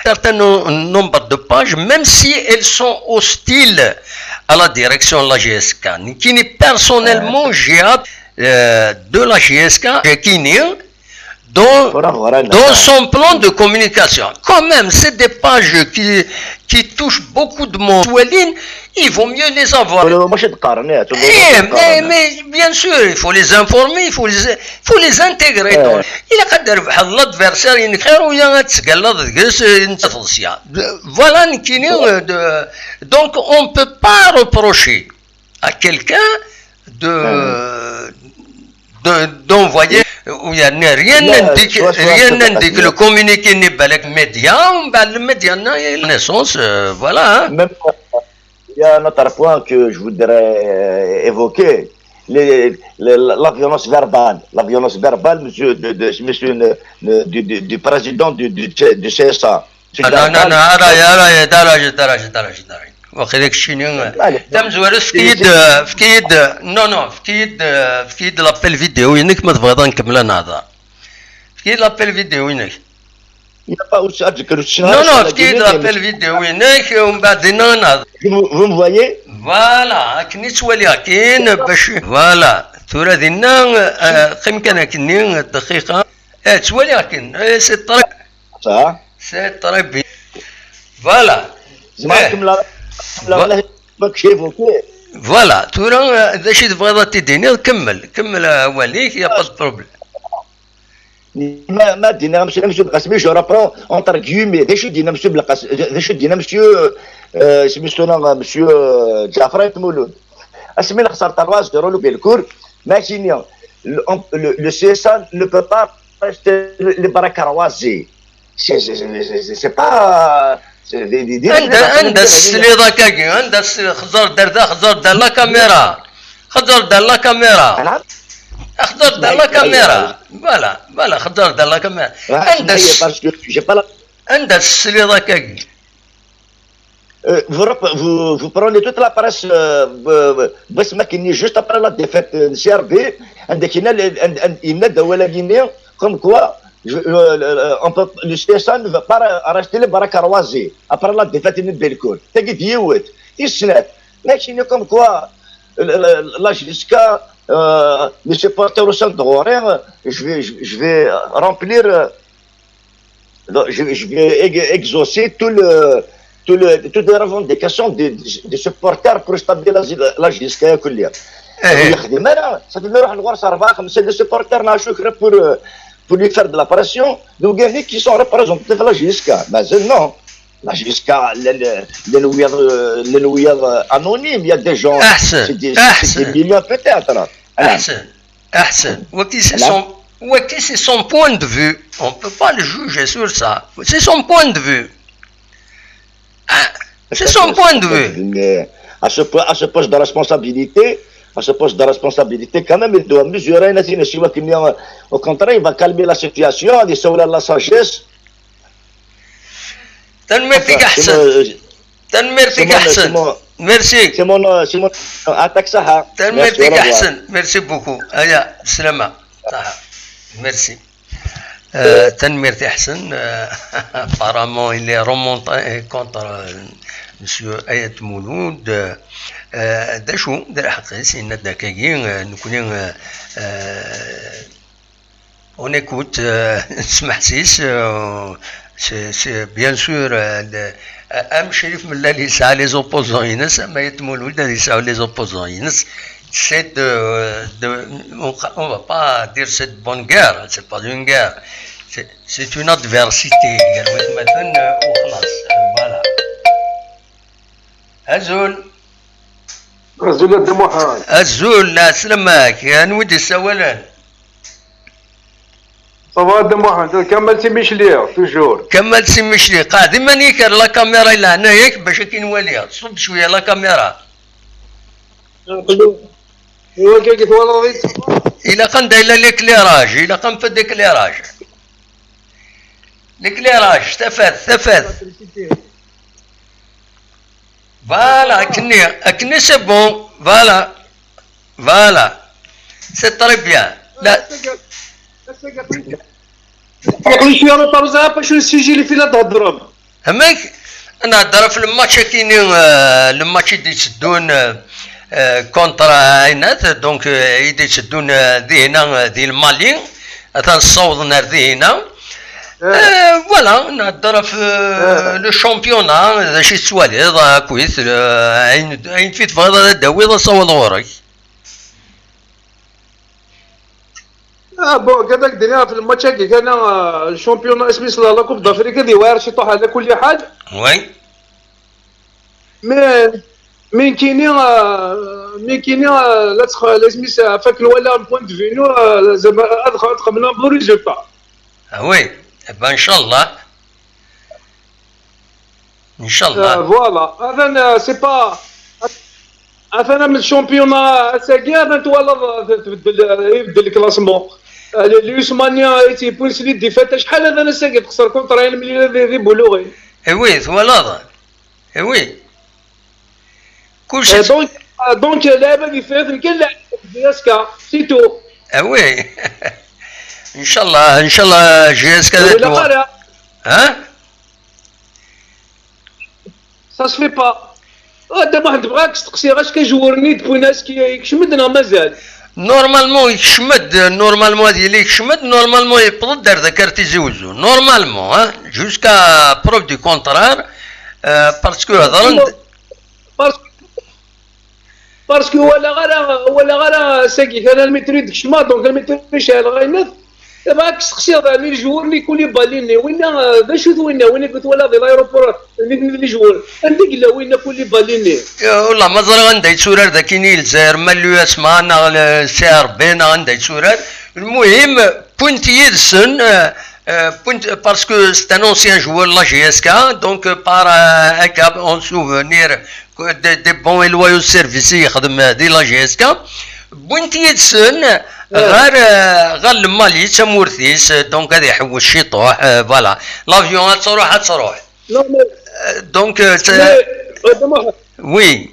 certain nombre de pages, même si elles sont hostiles à la direction de la GSK, qui n'est personnellement de la GSK, dans son plan de communication. Quand même, c'est des pages qui touchent beaucoup de monde. Il vaut mieux les avoir. Mais bien sûr, il faut les informer, il faut les intégrer. Il a qu'à dire l'adversaire, voilà. Donc, on ne peut pas reprocher à quelqu'un d'envoyer. Il n'y a rien n'indique le communiqué n'est pas le média, le média n'a pas naissance, voilà. Même, il y a un autre point que je voudrais évoquer, la violence verbale. La violence verbale, monsieur, du président du CSA. Non, وخليك الشيني تم زوار فكيد لابيل فيديو وينك ما تبغى نكمل انا هذا فكيد لابيل فيديو وينك فكيد لابيل فيديو وينك ومن بعد هذا vous me voyez فوالا كني تولي كاين باش فوالا ثورة دينا يمكن كني دقيقة تولي كاين سي الطريق سي الطريق فوالا فوالا تورا اذا شي تبغي تديني كمل وليك يا با بروبليم ما دينا مسيو بالقاسمي جو رابرون اونتر كيومي داش دينا مسيو بالقاسم داش دينا مسيو سميتونا مسيو جعفر مولود اسمي الخسر 3 يورو بالكور ماشي le CSA ne peut pas rester les bras croisés c'est pas عند السليضة كاكي عند خزر دار لا كاميرا خزر دار لا كاميرا فوالا خزر دار لا كاميرا عند السليضة كاكي vous prenez toute la presse بس ما كاينين juste après la défaite CRB عندك هنا الندى ولا غينيا comme quoi le CSA ne veut pas racheter le Barakaroisi après la défaite de Belcourt. C'est qui dit oui, il se net. Mais c'est comme quoi là jusqu'à les supporters au centre horaire, je vais remplir, je vais exaucer toutes les revendications des supporters pour établir la jusqu'à كلها. يخدم انا صافي نروح نغرس 4-5 les supporters نعشوك pour lui faire de la pression, donc il y a qui sont représentés dans la JSK. Mais non, la JSK, les nouillards anonymes, il y a des gens, c'est des millions peut-être. Ahsen, c'est son point de vue. On ne peut pas le juger sur ça. C'est son point de vue. C'est son point de vue. Mais à ce poste de responsabilité, quand même, il doit mesurer au contraire, il va calmer la situation, il sauver la sagesse. تنميرتك أحسن. ميرسي. C'est mon attaque ça. تنميرتك أحسن. ميرسي بوكو. هيا سلامة. ميرسي. تنميرتي أحسن. apparemment il est remonté contre Monsieur Ayat Mouloud. ده شو ده الحقيقة سينا دكاكين نكون on écoute نسمع سيس c'est bien sûr أم شريف من اللي يسعى les opposants ينس أما Ayat Mouloud اللي يسعى les opposants ينس c'est on va pas dire cette bonne guerre, c'est pas une guerre, c'est une adversité مثلا وخلاص. voilà. الزول دموحان الزول لا سلمك يا نودي السوالان صافا دموحان كمل سي ميشلي توجور كمل سي ميشلي قاعد مانيكر لا كاميرا إلا هنا ياك باش كي نوليها صب شويه لا كاميرا هو كي تولى إلا قن دايلا ليكليراج إلا قن في ديكليراج ثفات Voilà, Akne c'est bon, voilà, c'est très bien. شويه رطرزها باش السجل اللي فينا تهضرهم همك انا هضر في الماتش كاينين الماتش اللي يتسدون كونترا عينات دونك يدي يتسدون ذي هنا ذي المالي تنصوض نار ذي هنا فوالا نهضر في لو شامبيونا هذا شي سوالي كويس عين فيت فهذا داوي صوض غورك بون كذاك درنا في الماتش هكا كان الشامبيون اسميس لا كوب دافريكا دي واير شي طوح على كل حال وي مين كاينين لا تخ اسميس فاك ولا بوينت فينو زعما ادخل قبل بو ريزولتا وي ان شاء الله فوالا هذا سي با هذا من الشامبيون اساكي هذا تولى يبدل الكلاسمون اليوسمانيا ايتي بوينت لي ديفات شحال هذا نساكي تخسر كونترين ملي ذي بولوغي وي فوالا وي كلشي دونك لعبه اللي فات كاين لاعب دياسكا سي تو وي ان شاء الله جي اس كذا ها سا سفي با هذا ما تبغاكش تقسي غاش كجورني بويناس كيشمدنا مازال نورمالمون يشمد نورمالمون هذه اللي يشمد نورمالمون يبطل دار ذكرت يزوزو نورمالمون ها جوسكا بروف دو كونترار باسكو هضر باسكو ولا غير ساكي كان الميتريد كشما دونك الميتريد شال غاينث دابا تقسي هذا لي جوور اللي يكون باليني وين باش وين كنت ولا في الايروبور لي جوور عندك لا وين كل باليني والله ما زال غندي تسورر ذا كاينين الجزائر مالو اسمعنا سي ار بي غندي تسورر المهم بوينت يدسن بوينت باسكو سي ان اونسيان جوور لا جي اس كا دونك بار هكا اون سوفونير دي بون لويو سيرفيس يخدم هذه لا جي اس كا بوينت يدسن غير المالي تمورثيس دونك هذا يحوس شي طوح فوالا لافيون تروح دونك وي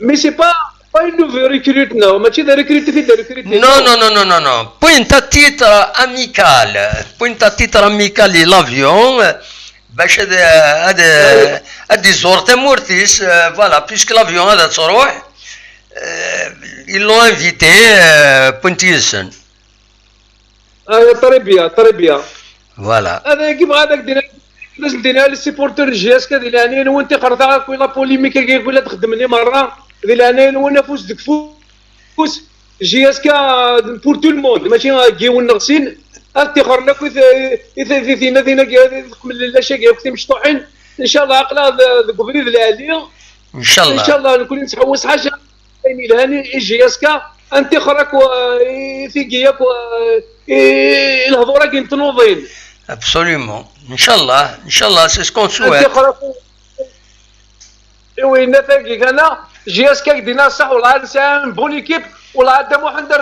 مي سي با pas une nouvelle recrute, non. Mais tu as recruté, tu as recruté. Non. Pointe à titre amical. Pointe à titre amical l'avion. باش هذا زورت مورتيس فوالا بيسك لافيون هذا تروح ils l'ont invité بونتيسن طري بيا فوالا هذا كيما هذاك لازم دينا لي سيبورتور جي اس كا ديال انا وانت قرطا ولا بوليميك كيقول لك خدم لي مره ديال انا وانا فوس ديك فوس جي اس كا بور تو الموند ماشي كيو النغسين افتخر لك اذا فينا من لا شيء وقت مشطوحين ان شاء الله عقله قبريد العاليه ان شاء الله ان شاء الله نكون نتحوس حاجه الهاني جي اس كا انت خرك في كياك الهضوره كاين تنوضين ابسوليومون ان شاء الله سي سكون سويت وين نتاكي انا جي اس كا دينا صح والله انسان بون ايكيب والله عاد محمد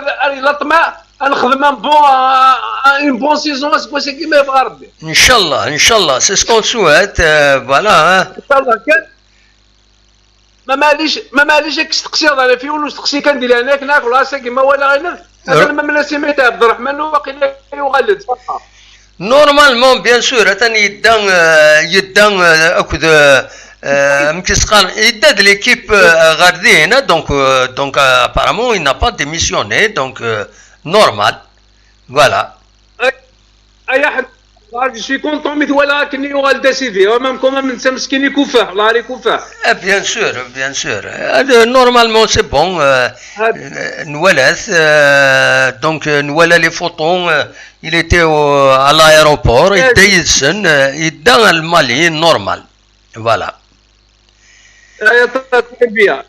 لا طمع نخدم ان بون سيزون سكوسي كيما يبغى ربي ان شاء الله سي سكون سويت فوالا ان شاء الله كان ما ماليش تقصير انا في ونص تقصي كندير هناك ناكل راسك كيما ولا غير هذا ما من سميت عبد الرحمن واقيلا يغلد صح نورمالمون بيان سور ثاني يدان اكد مكسقان يداد ليكيب غاردين دونك apparemment il n'a pas démissionné donc normal voilà اي احد je suis content mais voilà كني يغلد سيدي même comme من مسكين يكفح الله عليك كفح bien sûr هذا نورمالمون سي بون نولاث دونك نولا لي فوتون il était à l'aéroport يدا المالي نورمال فوالا طريبيا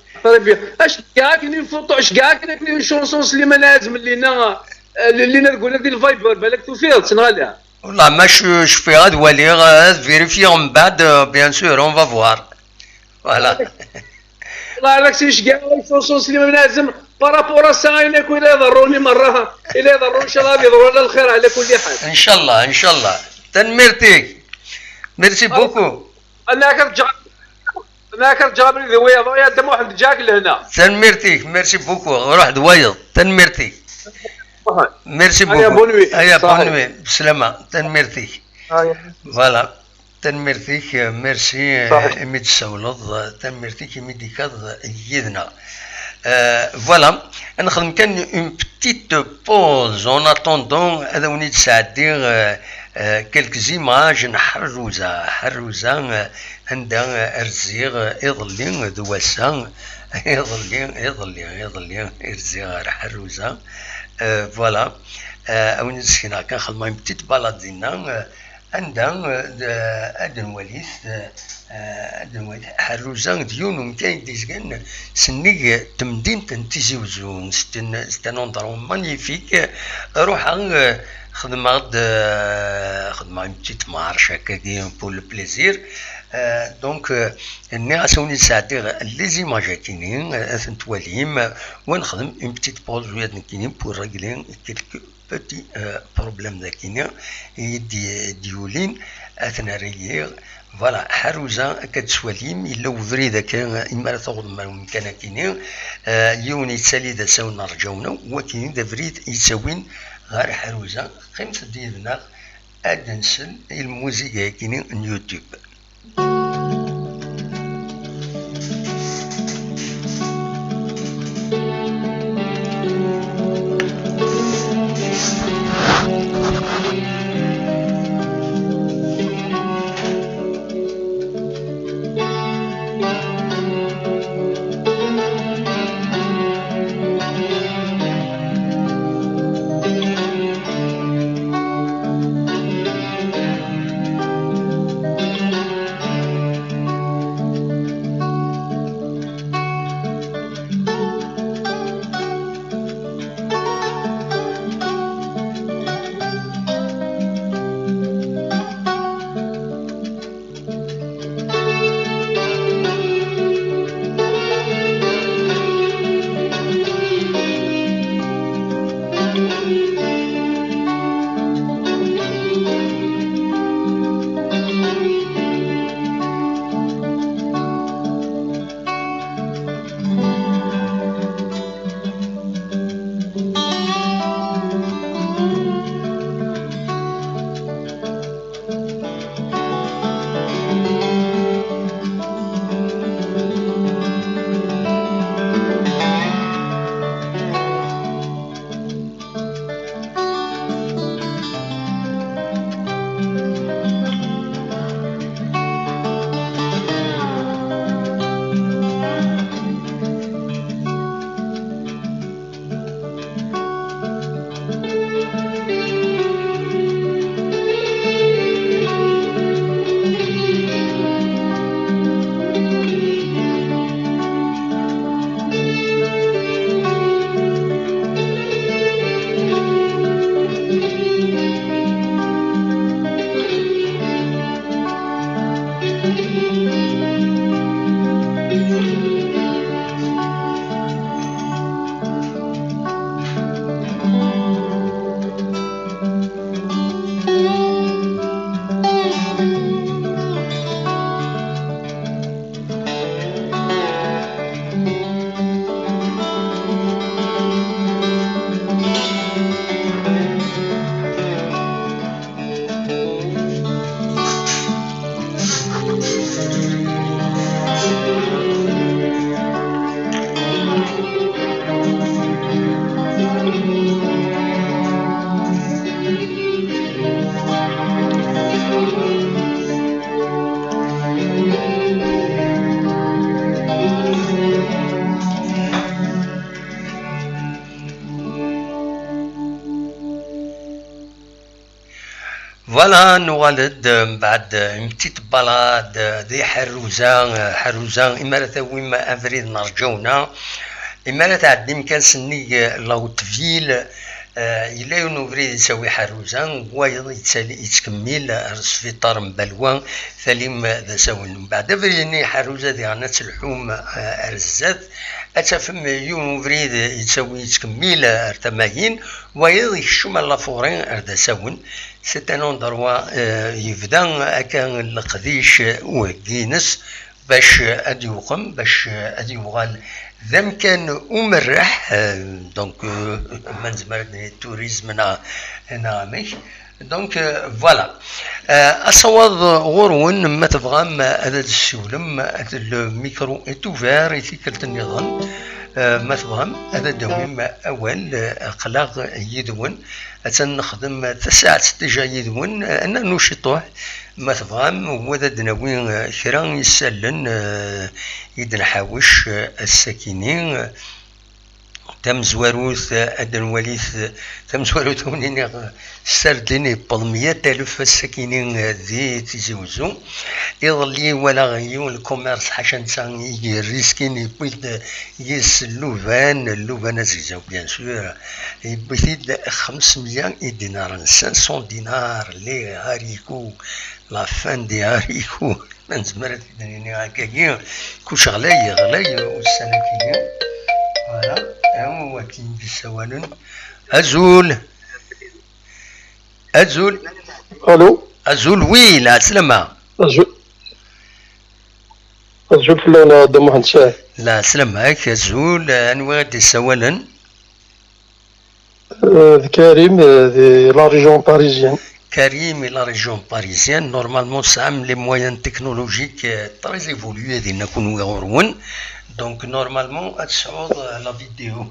اش كاع كاين فوطو اش كاع كاين شونسونس اللي ما لازم اللي نقول لك ديال الفايبر بالك توفيق تنغالها والله ما شفيها دوالي فيريفي من بعد بيان سور اون فا فوار فوالا والله راك سيش كاع شونسونس اللي ما لازم بارابور ساين يكون يضروني مره الا يضرون ان شاء الله يضرون الخير على كل حال ان شاء الله تنمرتيك ميرسي بوكو انا كنرجع لي دويض يا دم واحد جاك لهنا تنمرتيك ميرسي بوكو روح دويض تنمرتيك ميرسي بوكو ايا بونوي بسلامة تنمرتيك فوالا تنمرتيك ميرسي اميد السولض تنمرتيك ميديكاد يدنا فوالا نخدم كان اون بتيت بوز اون اتوندون هذا وني تساعدي كلك زيماج حروزة عندها ارزيغ يظلين دواسا يظلين ارزيغ حروزة فوالا اوني تسكينا كان خدمة بتيت بلادينا عندها ادن وليث حروزة ديون كاين ديزكان سنيك تمدين تنتيزي وزون ستان اندرو مانيفيك روح خدمة بتيت مارش هكاكي بور لو بليزير دونك اني اسوني ساعدي لي زيماج كاينين نتواليهم ونخدم اون بتيت بوز وياد كاينين بور ريغلي كيلك بوتي بروبليم ذا كاينين ديولين اثنا ريغير فوالا حروزة كتسواليم إلا وفري ذاك إما تاخذ معهم كان كاينين يون يتسالي ذا ساونا رجاونا وكاين ذا فريد يساوين غير حروزة خمسة ديالنا أدنسل الموسيقى كاينين يوتيوب فوالا نوالد من بعد متيت بلاد دي حروزة إما وين أفريد نرجونا إما تعدي مكان سني لو تفيل إلا ينوفري يسوي حروزة وايض يتكمل السفيطار مبلوان ثليم ذا سوين من بعد فريني حروزة دي غنات اللحوم أرزات أتفهم ينوفري يتكمل ارتماين وايض يشوم لافورين أردا سوين سيت ان اندروا يبدا كان القديش وكينس باش ادي يقم باش ادي يوغال ذم كان ومرح دونك من زمان التوريزم هنا مش دونك فوالا اصوات غورون ما تبغى هذا السولم الميكرو اتوفير يثيكلت النظام ما تبغى هذا دوام اول اقلاق يدون نخدم 9 ساعات يدون انا نشطوه ما تبغى وذا دناوين كرا يسلن يدنحاوش الساكنين تم زواروث الوليث تم زواروث هوني سردني بالمئات ألف الساكنين ذي تزوزو يظلي ولا غيو الكوميرس حاشا نسان يجي ريسكين يبيد يس اللوفان زيزو بيان سور يبيد 500 دينار 500 دينار لي هاريكو لا فان دي هاريكو من زمرت الدنيا هكاكي كلش غلاي والسنة كيا فوالا هو كاين بالسوالن أزول الو وي لا سلامة أزول فلان دم واحد ساعة لا سلامك أزول أنواع دي سوالن كريم دي لا ريجون باريزيان كريم لا ريجون باريزيان نورمالمون سام لي مويان تكنولوجيك تريز ايفولوي دي نكونو غورون دونك نورمالمون تسعود لا فيديو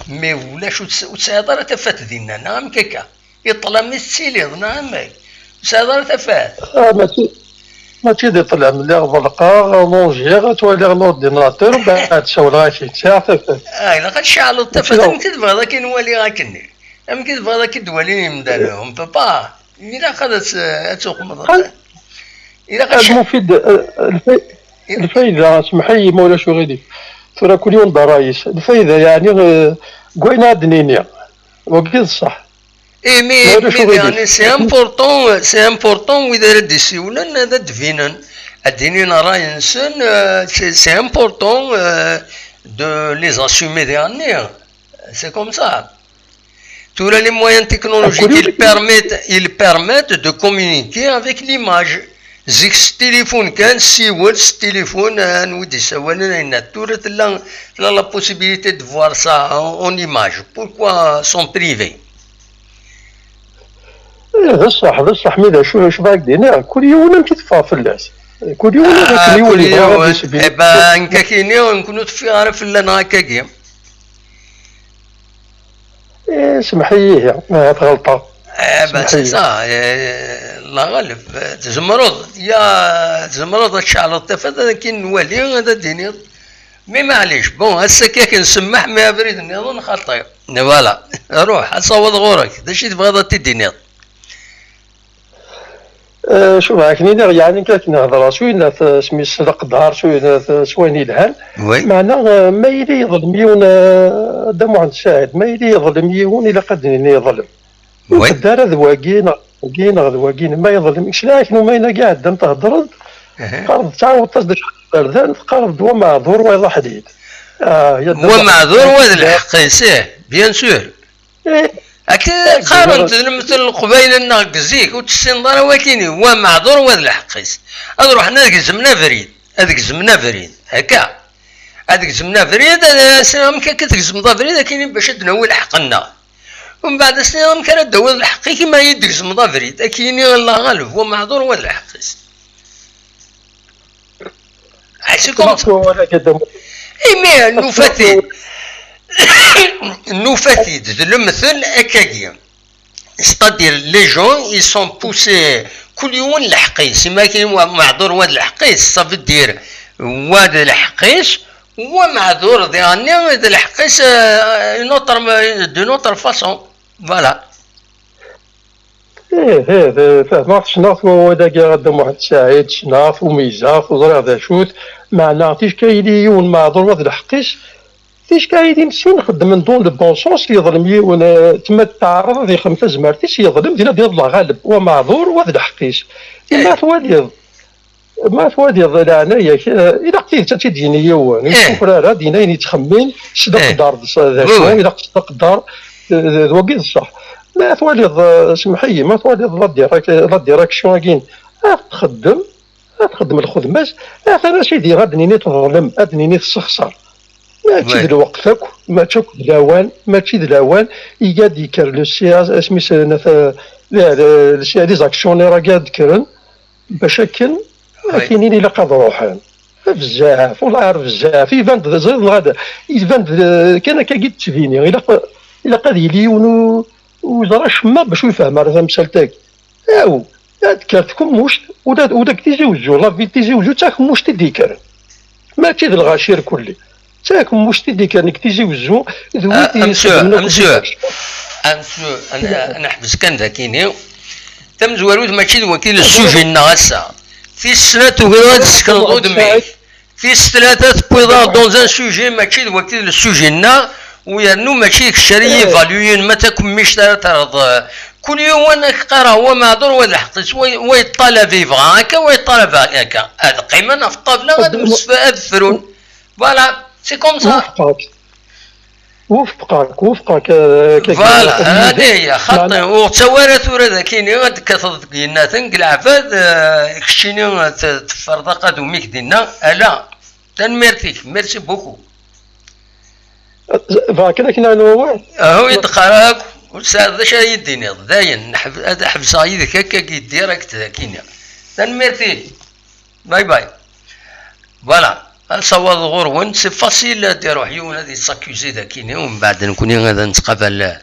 مي ولاش وتسعد تفات دينا نعم كيكا يطلع من السيليض نعم وتسعد تفات ماشي يطلع من اللي غلقا مونجيغ تولي لورديناتور بعد تسول غاشي ساعة تفات الا قد شعلو تفات يمكن تبغى ذاك نولي غاكني يمكن تبغى ذاك دوالي مدالهم بابا إلا قدت تسوق مضر إلا قد المفيد الفايدة اسمحي مولا شو غيدي ترى كل يوم ضرايس الفايدة يعني قوينا دنينيا وكيد صح اي مي يعني سي امبورطون وإذا رد يسيولن هذا دفينا الدنيا راي نسن سي امبورطون دو لي اسومي ديرنيير سي كوم سا tous les moyens technologiques ils permettent de communiquer avec l'image. Zix téléphone كان سيول téléphone نودي سوالنا إن تورت la possibilité de voir ça en image. Pourquoi sont privés? هذا صح ميدا شو باك دينا كل يوم كيتفا في الناس كل يوم كل يوم إبا إنك كيني ونكونوا تفي عارف لنا كاكي سمحيه هاد غلطة بس صح لا غالب زمرض تشعل الطفل لكن نولي هذا الدنيا مي معليش بون هسا كيك نسمح ما بريد نظن خطير فوالا روح اصوت غورك داشي تبغى تديني شوف هاكني يعني كاك نهضر شويه سميت القدار شويه سواني الهان معناه ما يلي يظلم يون دم عند ساعد ما يلي يظلم يون الا قدني يظلم الدار ذواقين ما يظلمكش لكن وما ينا قاعد دم تهضر قارب تعاود تصدق بردان قارب دوا معذور ويلا حديد هو معذور وهذا الحقيسيه بيان سور أكيد قارنت مثل القبيل الناقزيك وتستنظر وكيني هو معذور وهذا الحقيس هذا روحنا هذيك زمنا فريد هكا هذيك زمنا فريد سلام كتقزم فريد كاين باش تنول حقنا ومن بعد سلام كان داوود الحقي كما يدقزم فريد كاين الله غالب هو معذور وهذا الحقيس عايش كوم اي مي nous fatigue de le مثل أكاجيا c'est-à-dire les gens ils sont poussés كل يوم الحقيس ما كاين معذور واد الحقيس صافي دير واد الحقيس هو معذور ديالنا واد الحقيس دو نوتر فاسون فوالا فهمت شناط وداك غدا واحد سعيد شناط وميزاف وزرع ذا شوت معنا تيش كايليون معذور واحد الحقيش تيش كايدي مسكين نخدم من دون بون سونس يظلم يون تما تعرض ذي خمسة زمارتيش يظلم دينا الله غالب ومعذور واحد الحقيش ما تواليض العناية إلا قتيت تديني يوان يشوف راه دينا يتخمن صدق دار شنو إلا صدق دار وكيد الصح ما تواليض سمحي ما تواليض لا ديراكسيون كاين تخدم الخدمات انا سيدي غادنيني تظلم غادنيني تستخسر ما تشد وقتك ما تشك الاوان ما تشد الاوان يقاد يكر لو سي سميت لي زاكسيون اللي راه قاعد ذكرن باش كان كاينين الا قاد روحان بزاف والله عارف بزاف يبان زيد غادا يبان كان كيد تبيني الا قاد يليون وزرا شما باش يفهم راه مسالتك او كاتكم واش وداك تيزوجو لا في تيزوجو تاعكم واش تديكر ما تيد الغاشير كلي تاعكم واش تديكر انك تيزوجو امسيو انا حبس كان ذاكيني تم زوالود ماشي وكيل السجن هسا في السنة وكذا تسكن دمي في الثلاثة بيضاء دون ان سوجي ماشي وكيل السجن ويرنو ماشي الشريه فاليوين ما تكون مش ترض كل يوم وانا قرا هو معذور ولا حقيت ويطالع فيفا هكا ويطالع هكا هذا قيمه في الطابله غادي هذا الفرون فوالا سي كوم سا وفقك فوالا هذه هي خاطئ وتصورت ورا كاين غاد كثرت كيناتن العفاد كشيني تفرض قدوميك دينا لا تنميرتيك ميرسي بوكو فاكر كنا نوع هو يتقراك وساد اش يديني داين هذا حبس يدك هكا ديريكت كاين تنميرتي باي باي فوالا نصور غرون سي فاسيل ديرو حيون هذه ساكوزي ذاكيني ومن بعد نكون غادا نتقابل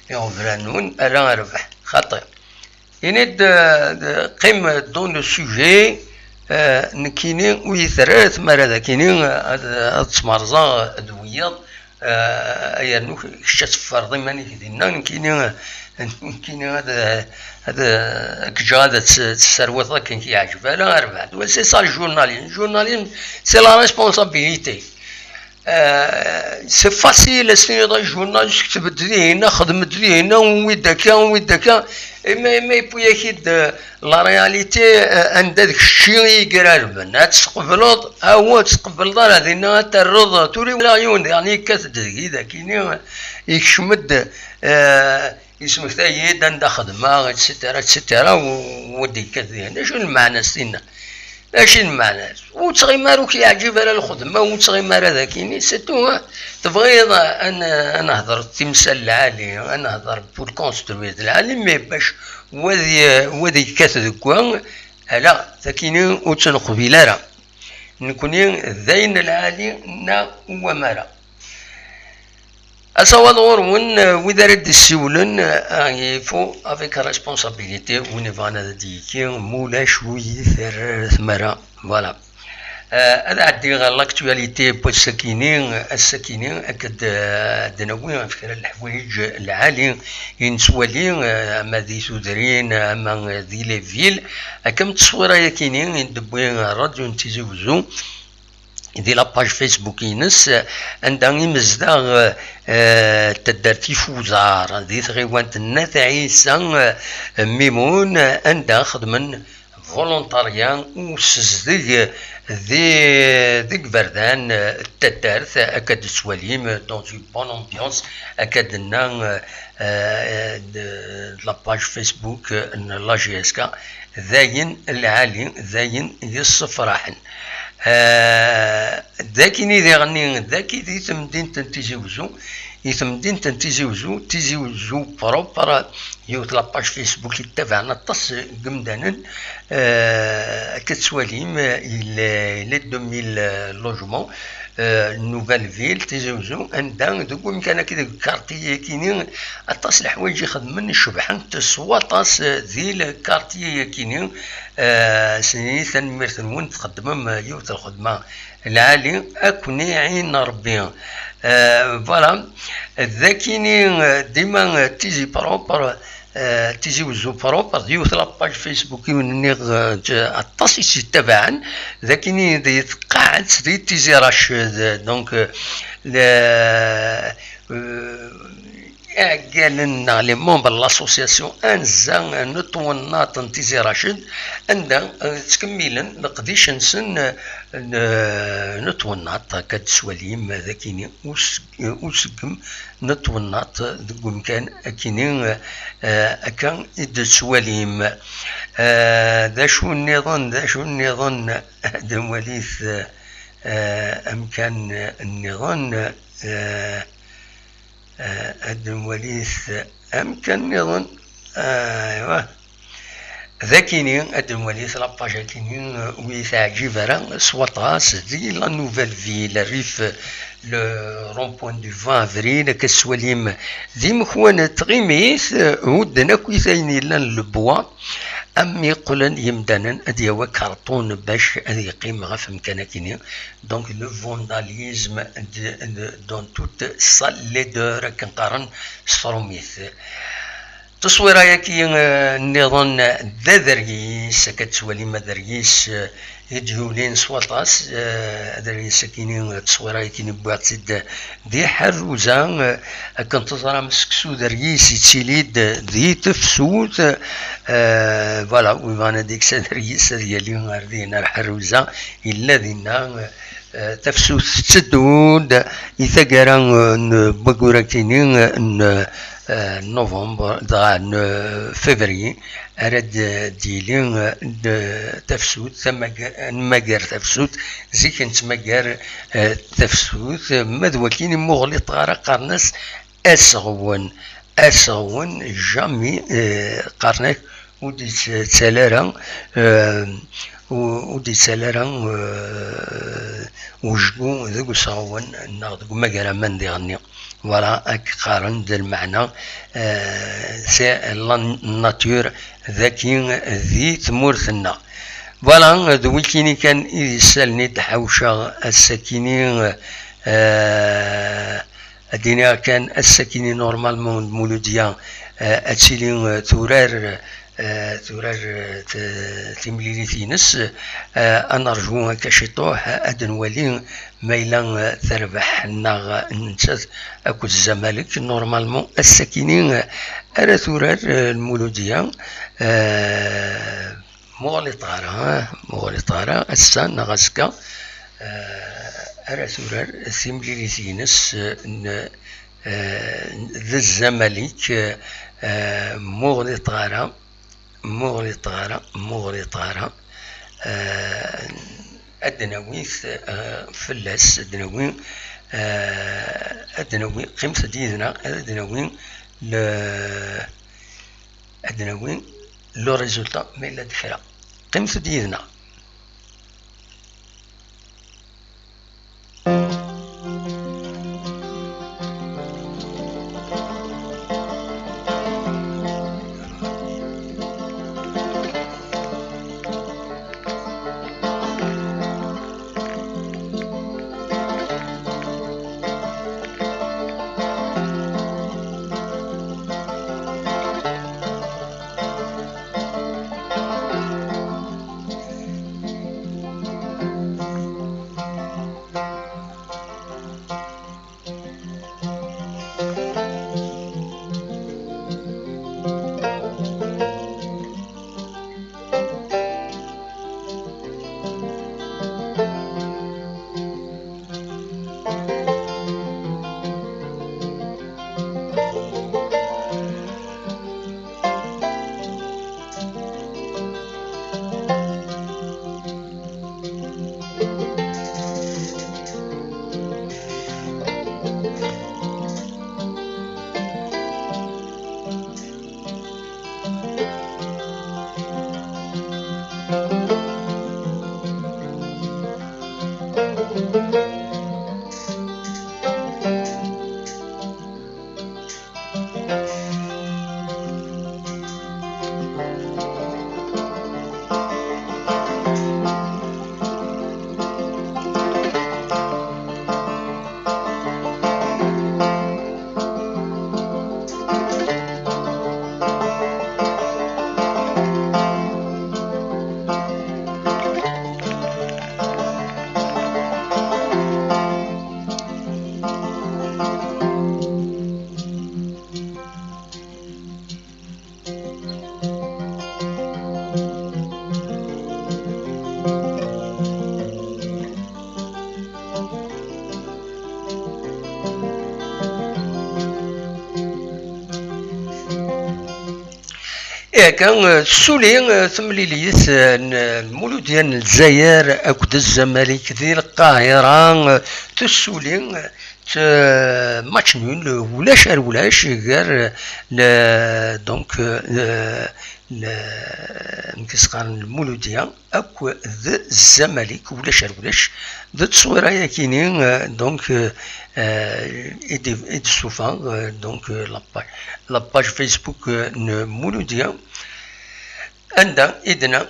يوم فرانون انا ربح خطير ينيد قيم دون لو سوجي نكيني ويثرات مرة ذاكيني هاد تمرزا ادويات يعني كشات فرضي ماني كدينا كاين هذا كجاده تسروت كاين كيعجبها لا غير بعد سي سا الجورناليزم سي لا ريسبونسابيلتي سي فاسيل سير الجورناليست كتب دينا خدم دينا ويدك ما يبغي يكيد لا رياليتي عند داك الشيء يقرب تقبلوا هو تقبل دار هذينا ترض توري ولا عيون يعني كتدقي ذاك يكشمد اسمك تايد عند خدمه ستاره ودي كذا شنو المعنى سينا ماشي المعنى وتغيمارو كيعجب على الخدمه وتغيمار هذاكيني سيتو تبغي انا نهضر تمثال العالي انا نهضر بور كونسترويت العالي مي باش وذي كتذكوا لا ذاكيني وتنقبيلا راه نكوني ذاين العالي نا ومرا أصوات غورون وإذا رد السيولن يفو افيك ريسبونسابيليتي ونفانا ديكي مولاش ويثر ثمرة فوالا هذا عندي غير لاكتواليتي بو السكينين أكد دناوي فكرة الحوايج العالي ينسوالي أما ذي سودرين أما ذي ليفيل أكم تصويرة يكينين يندبوين راديو نتيزوزو دي لاباج فيسبوك ينس عندها مزداغ تدار تيفوزار دي ثغيوانت الناس عيسى ميمون عندها خدمن فولونتاريان وسزدق ذيك بردان التدارث أكاد سواليم دون اون بون امبيونس أكاد لنا لاباج فيسبوك لا جي اس كا ذاين العالي ذاين يصفراحن ذاكيني ذي غني ذاكي ذي تمدين تيزيوزو بروبر يوت لاباج فيسبوك يتابعنا تص قمدانا كتسواليم إلى 2000 لوجمون نوفال فيل تيزوزو عندها دوك كان كذا كارتي كينين اطاس الحوايج يخدمن الشبحان تسواطاس ذي الكارتي كينين سنين ثنميرتن تقدم يوت الخدمه العالي اكوني عين ربي فوالا ذاكيني ديما تيزي بروبر تيجي وزو بروبر ديوث لاباج فيسبوك يونيغ التصي تبعا ذاكني دي تقاعد دي تيجي راشد دونك قال لنا لي مونبر لاسوسياسيون انزا نطوناط تيزي راشد عندها تكملا نقديش نسن نطوناط كتسواليم ذاكيني وسقم نطوناط دقوم كان اكيني اكا تسواليم ذا شو النظام هذا وليث امكان النظام الدموليث أمكن نظن أيوه ذاكيني الدموليث لاباج كيني ويتعجب راه سواطاس دي لا نوفيل في الريف لو رون بوين دو 20 افريل كسواليم ذي مخوان تغيميث ودنا كويثاين لان البوا أم يقولن يمدانا أدي هو كارطون باش أدي يقيم غا في مكانكيني دونك لو فونداليزم دون توت سال لي دور كنقارن ستروميث تصويرة ياكي النظام ذا دريس كتسوالي ما دريس يديولين سواطاس دريس كيني تصويرة ياكي بواتيد دي حروزة كنتظر مسكسو دريس يتسيليد دي تفسوت فوالا ويفانا ديك سادريس ديالي غاردينا الحروزة إلا دينا تفسوت تسدود إذا بقورا كيني نوفمبر فبراير أراد ديلين تفسوت ثم مجار تفسوت زي كنت مجار تفسوت مدوكين مغلط غير قرنس أسغون جامي قرنك ودي تسالارا وجدو ذوك صغون ناخذ مجار من ديغني ولا قارن ذا المعنى سي لا ناتور ذاكي ذي ثمورثنا فوالا ذويكيني كان يسالني تحوشا السكيني الدنيا كان السكيني نورمالمون مولوديا اتسيلين ثورار تمليليثينس أنا أرجو كشطوح أدن ولي ميلان تربح الناغ ننسى أكو الزمالك نورمالمون السكينين أرى ثورار المولودية مغلطارة السان غاسكا أرى ثورار تمليليثينس ذا الزمالك مغلطارة أدناويث فلاس أدناوي قيمة ديدنا أدناوي لو ريزولتا ميلا دفرا قيمة ديدنا كان سولي ثمليليث المولود ديال الجزائر اكد الزمالك ذي القاهره تسولي ماتش نول ولاش غير دونك نكسقان المولوديه اكو الزمالك ولاش ذا التصويره كاينين دونك ايدي سوفان دونك لاباج فيسبوك مولوديه عندنا إذن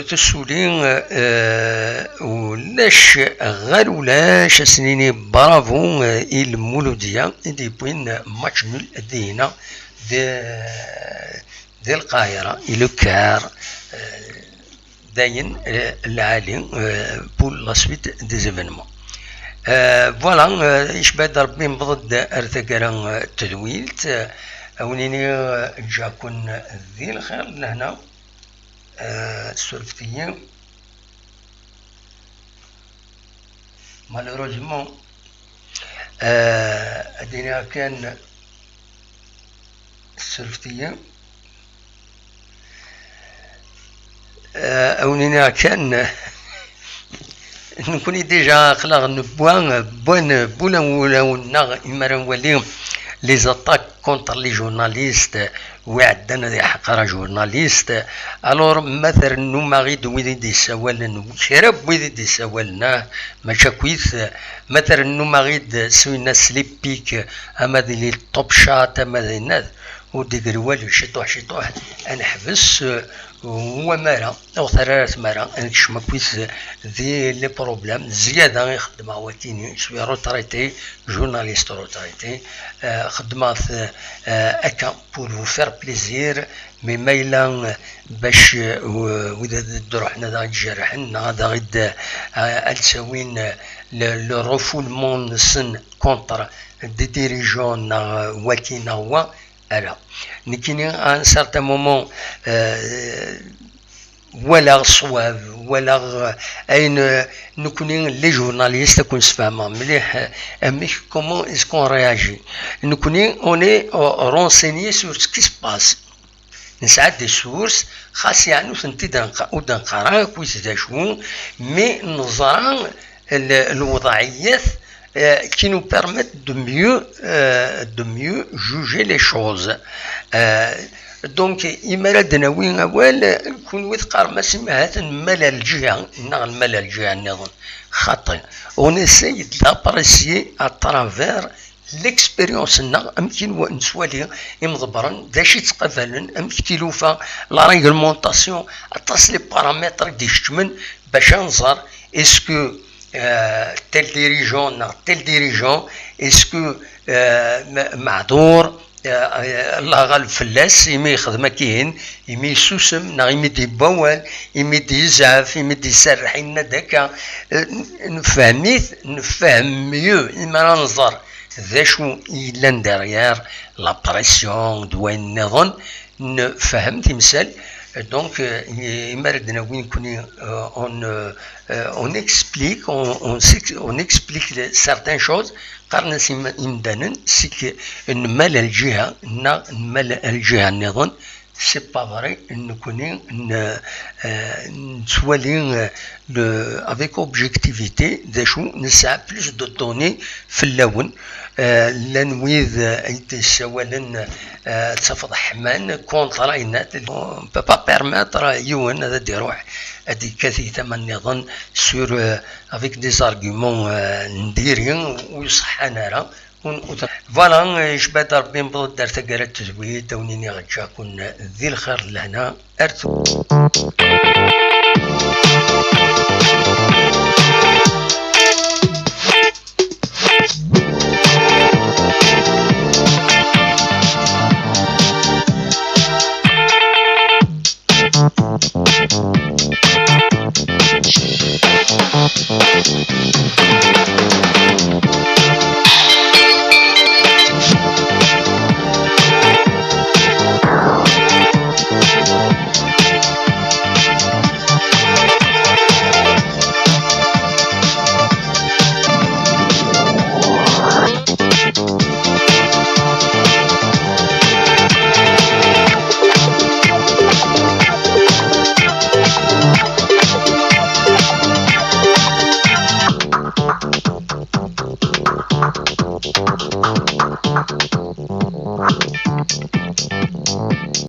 تسولين ولاش غير ولاش سنيني برافو المولودية دي بوين ماتش نول دينا دي القاهرة إلو كار داين العالي بول لا سويت دي زيفينمون فوالا إش بعد ربي مضد أرتكرا تدويلت أونيني جاكون ذي الخير لهنا السلفتيين مالوروزمون أدينا كان السلفتيين أونينا كان نكوني ديجا خلاغ بوان بولا ولا إمارا وليهم لي زاتاك كونتر لي جورناليست وعندنا دي حقرا جورناليست الور مثلا نو ماغيد ويدي دي سوالن وشرب ويدي دي سوالنا ماشا كويس مثلا نو ماغيد سوينا سليبيك اما دي لي توب شات اما دي الناس ودي قروال شطوح انا حبس هو مارا او ثلاث مارا انا كشما كويس ذي لي بروبلام زياده يخدم عواتيني شويه روتريتي جورناليست روتريتي خدمات اكا بور فو فير بليزير مي مايلا باش واذا دروحنا دا جرحنا دا غد التساوين لو رفولمون سن كونتر دي ديريجون واتينا هو ألا نكيني ان سارتان مومون ولا صواب ولا اين نكوني لي جورناليست كون سفاهمه مليح مي كومون اسكون رياجي نكوني اوني رونسيني سور سكي سباس نسعد دي سورس خاص يعني سنتي ودنقرا كويس داشو مي نظرا الوضعيات qui nous permettent de mieux juger les choses. Donc, إما دناوين أول كون وثقار ما سمعت مال الجهة نغل مال الجهة نظن خاطئ. On essaye d'apprécier à travers l'expérience نا أمكن ونسوالي مضبرا داشي تقبلن أمكن تلوفا لا ريغلمونطاسيون أتصل بارامتر ديشتمن باش نظر اسكو tel dirigeant, est-ce que معذور الله غالب فلاس يمي يخدم كاين يمي يسوسم نا يمي يبول يمي يزعف يمي يسرح لنا داكا نفهم ميو إما ننظر ذا شو يلان داريير لا بريسيون دوين نظن نفهم تمثال. Donc, on explique certaines choses. قرنا إمدانا سك إن مال الجهة مال الجهة النظام c'est pas vrai نكوني نسوالين avec objectivité ذا شو نسعى plus de données في اللون لا نويذ يتساوالن تفضح حمان كونتراينات بو با بيرميتر يوان هذا يروح هذه كثير ثمن نظن سور افيك دي زارغيومون نديرين ويصح انا راه فوالا شبات ربي نبض دار تقرا التزويد تونيني غتجا كون ذي الخير لهنا ارتو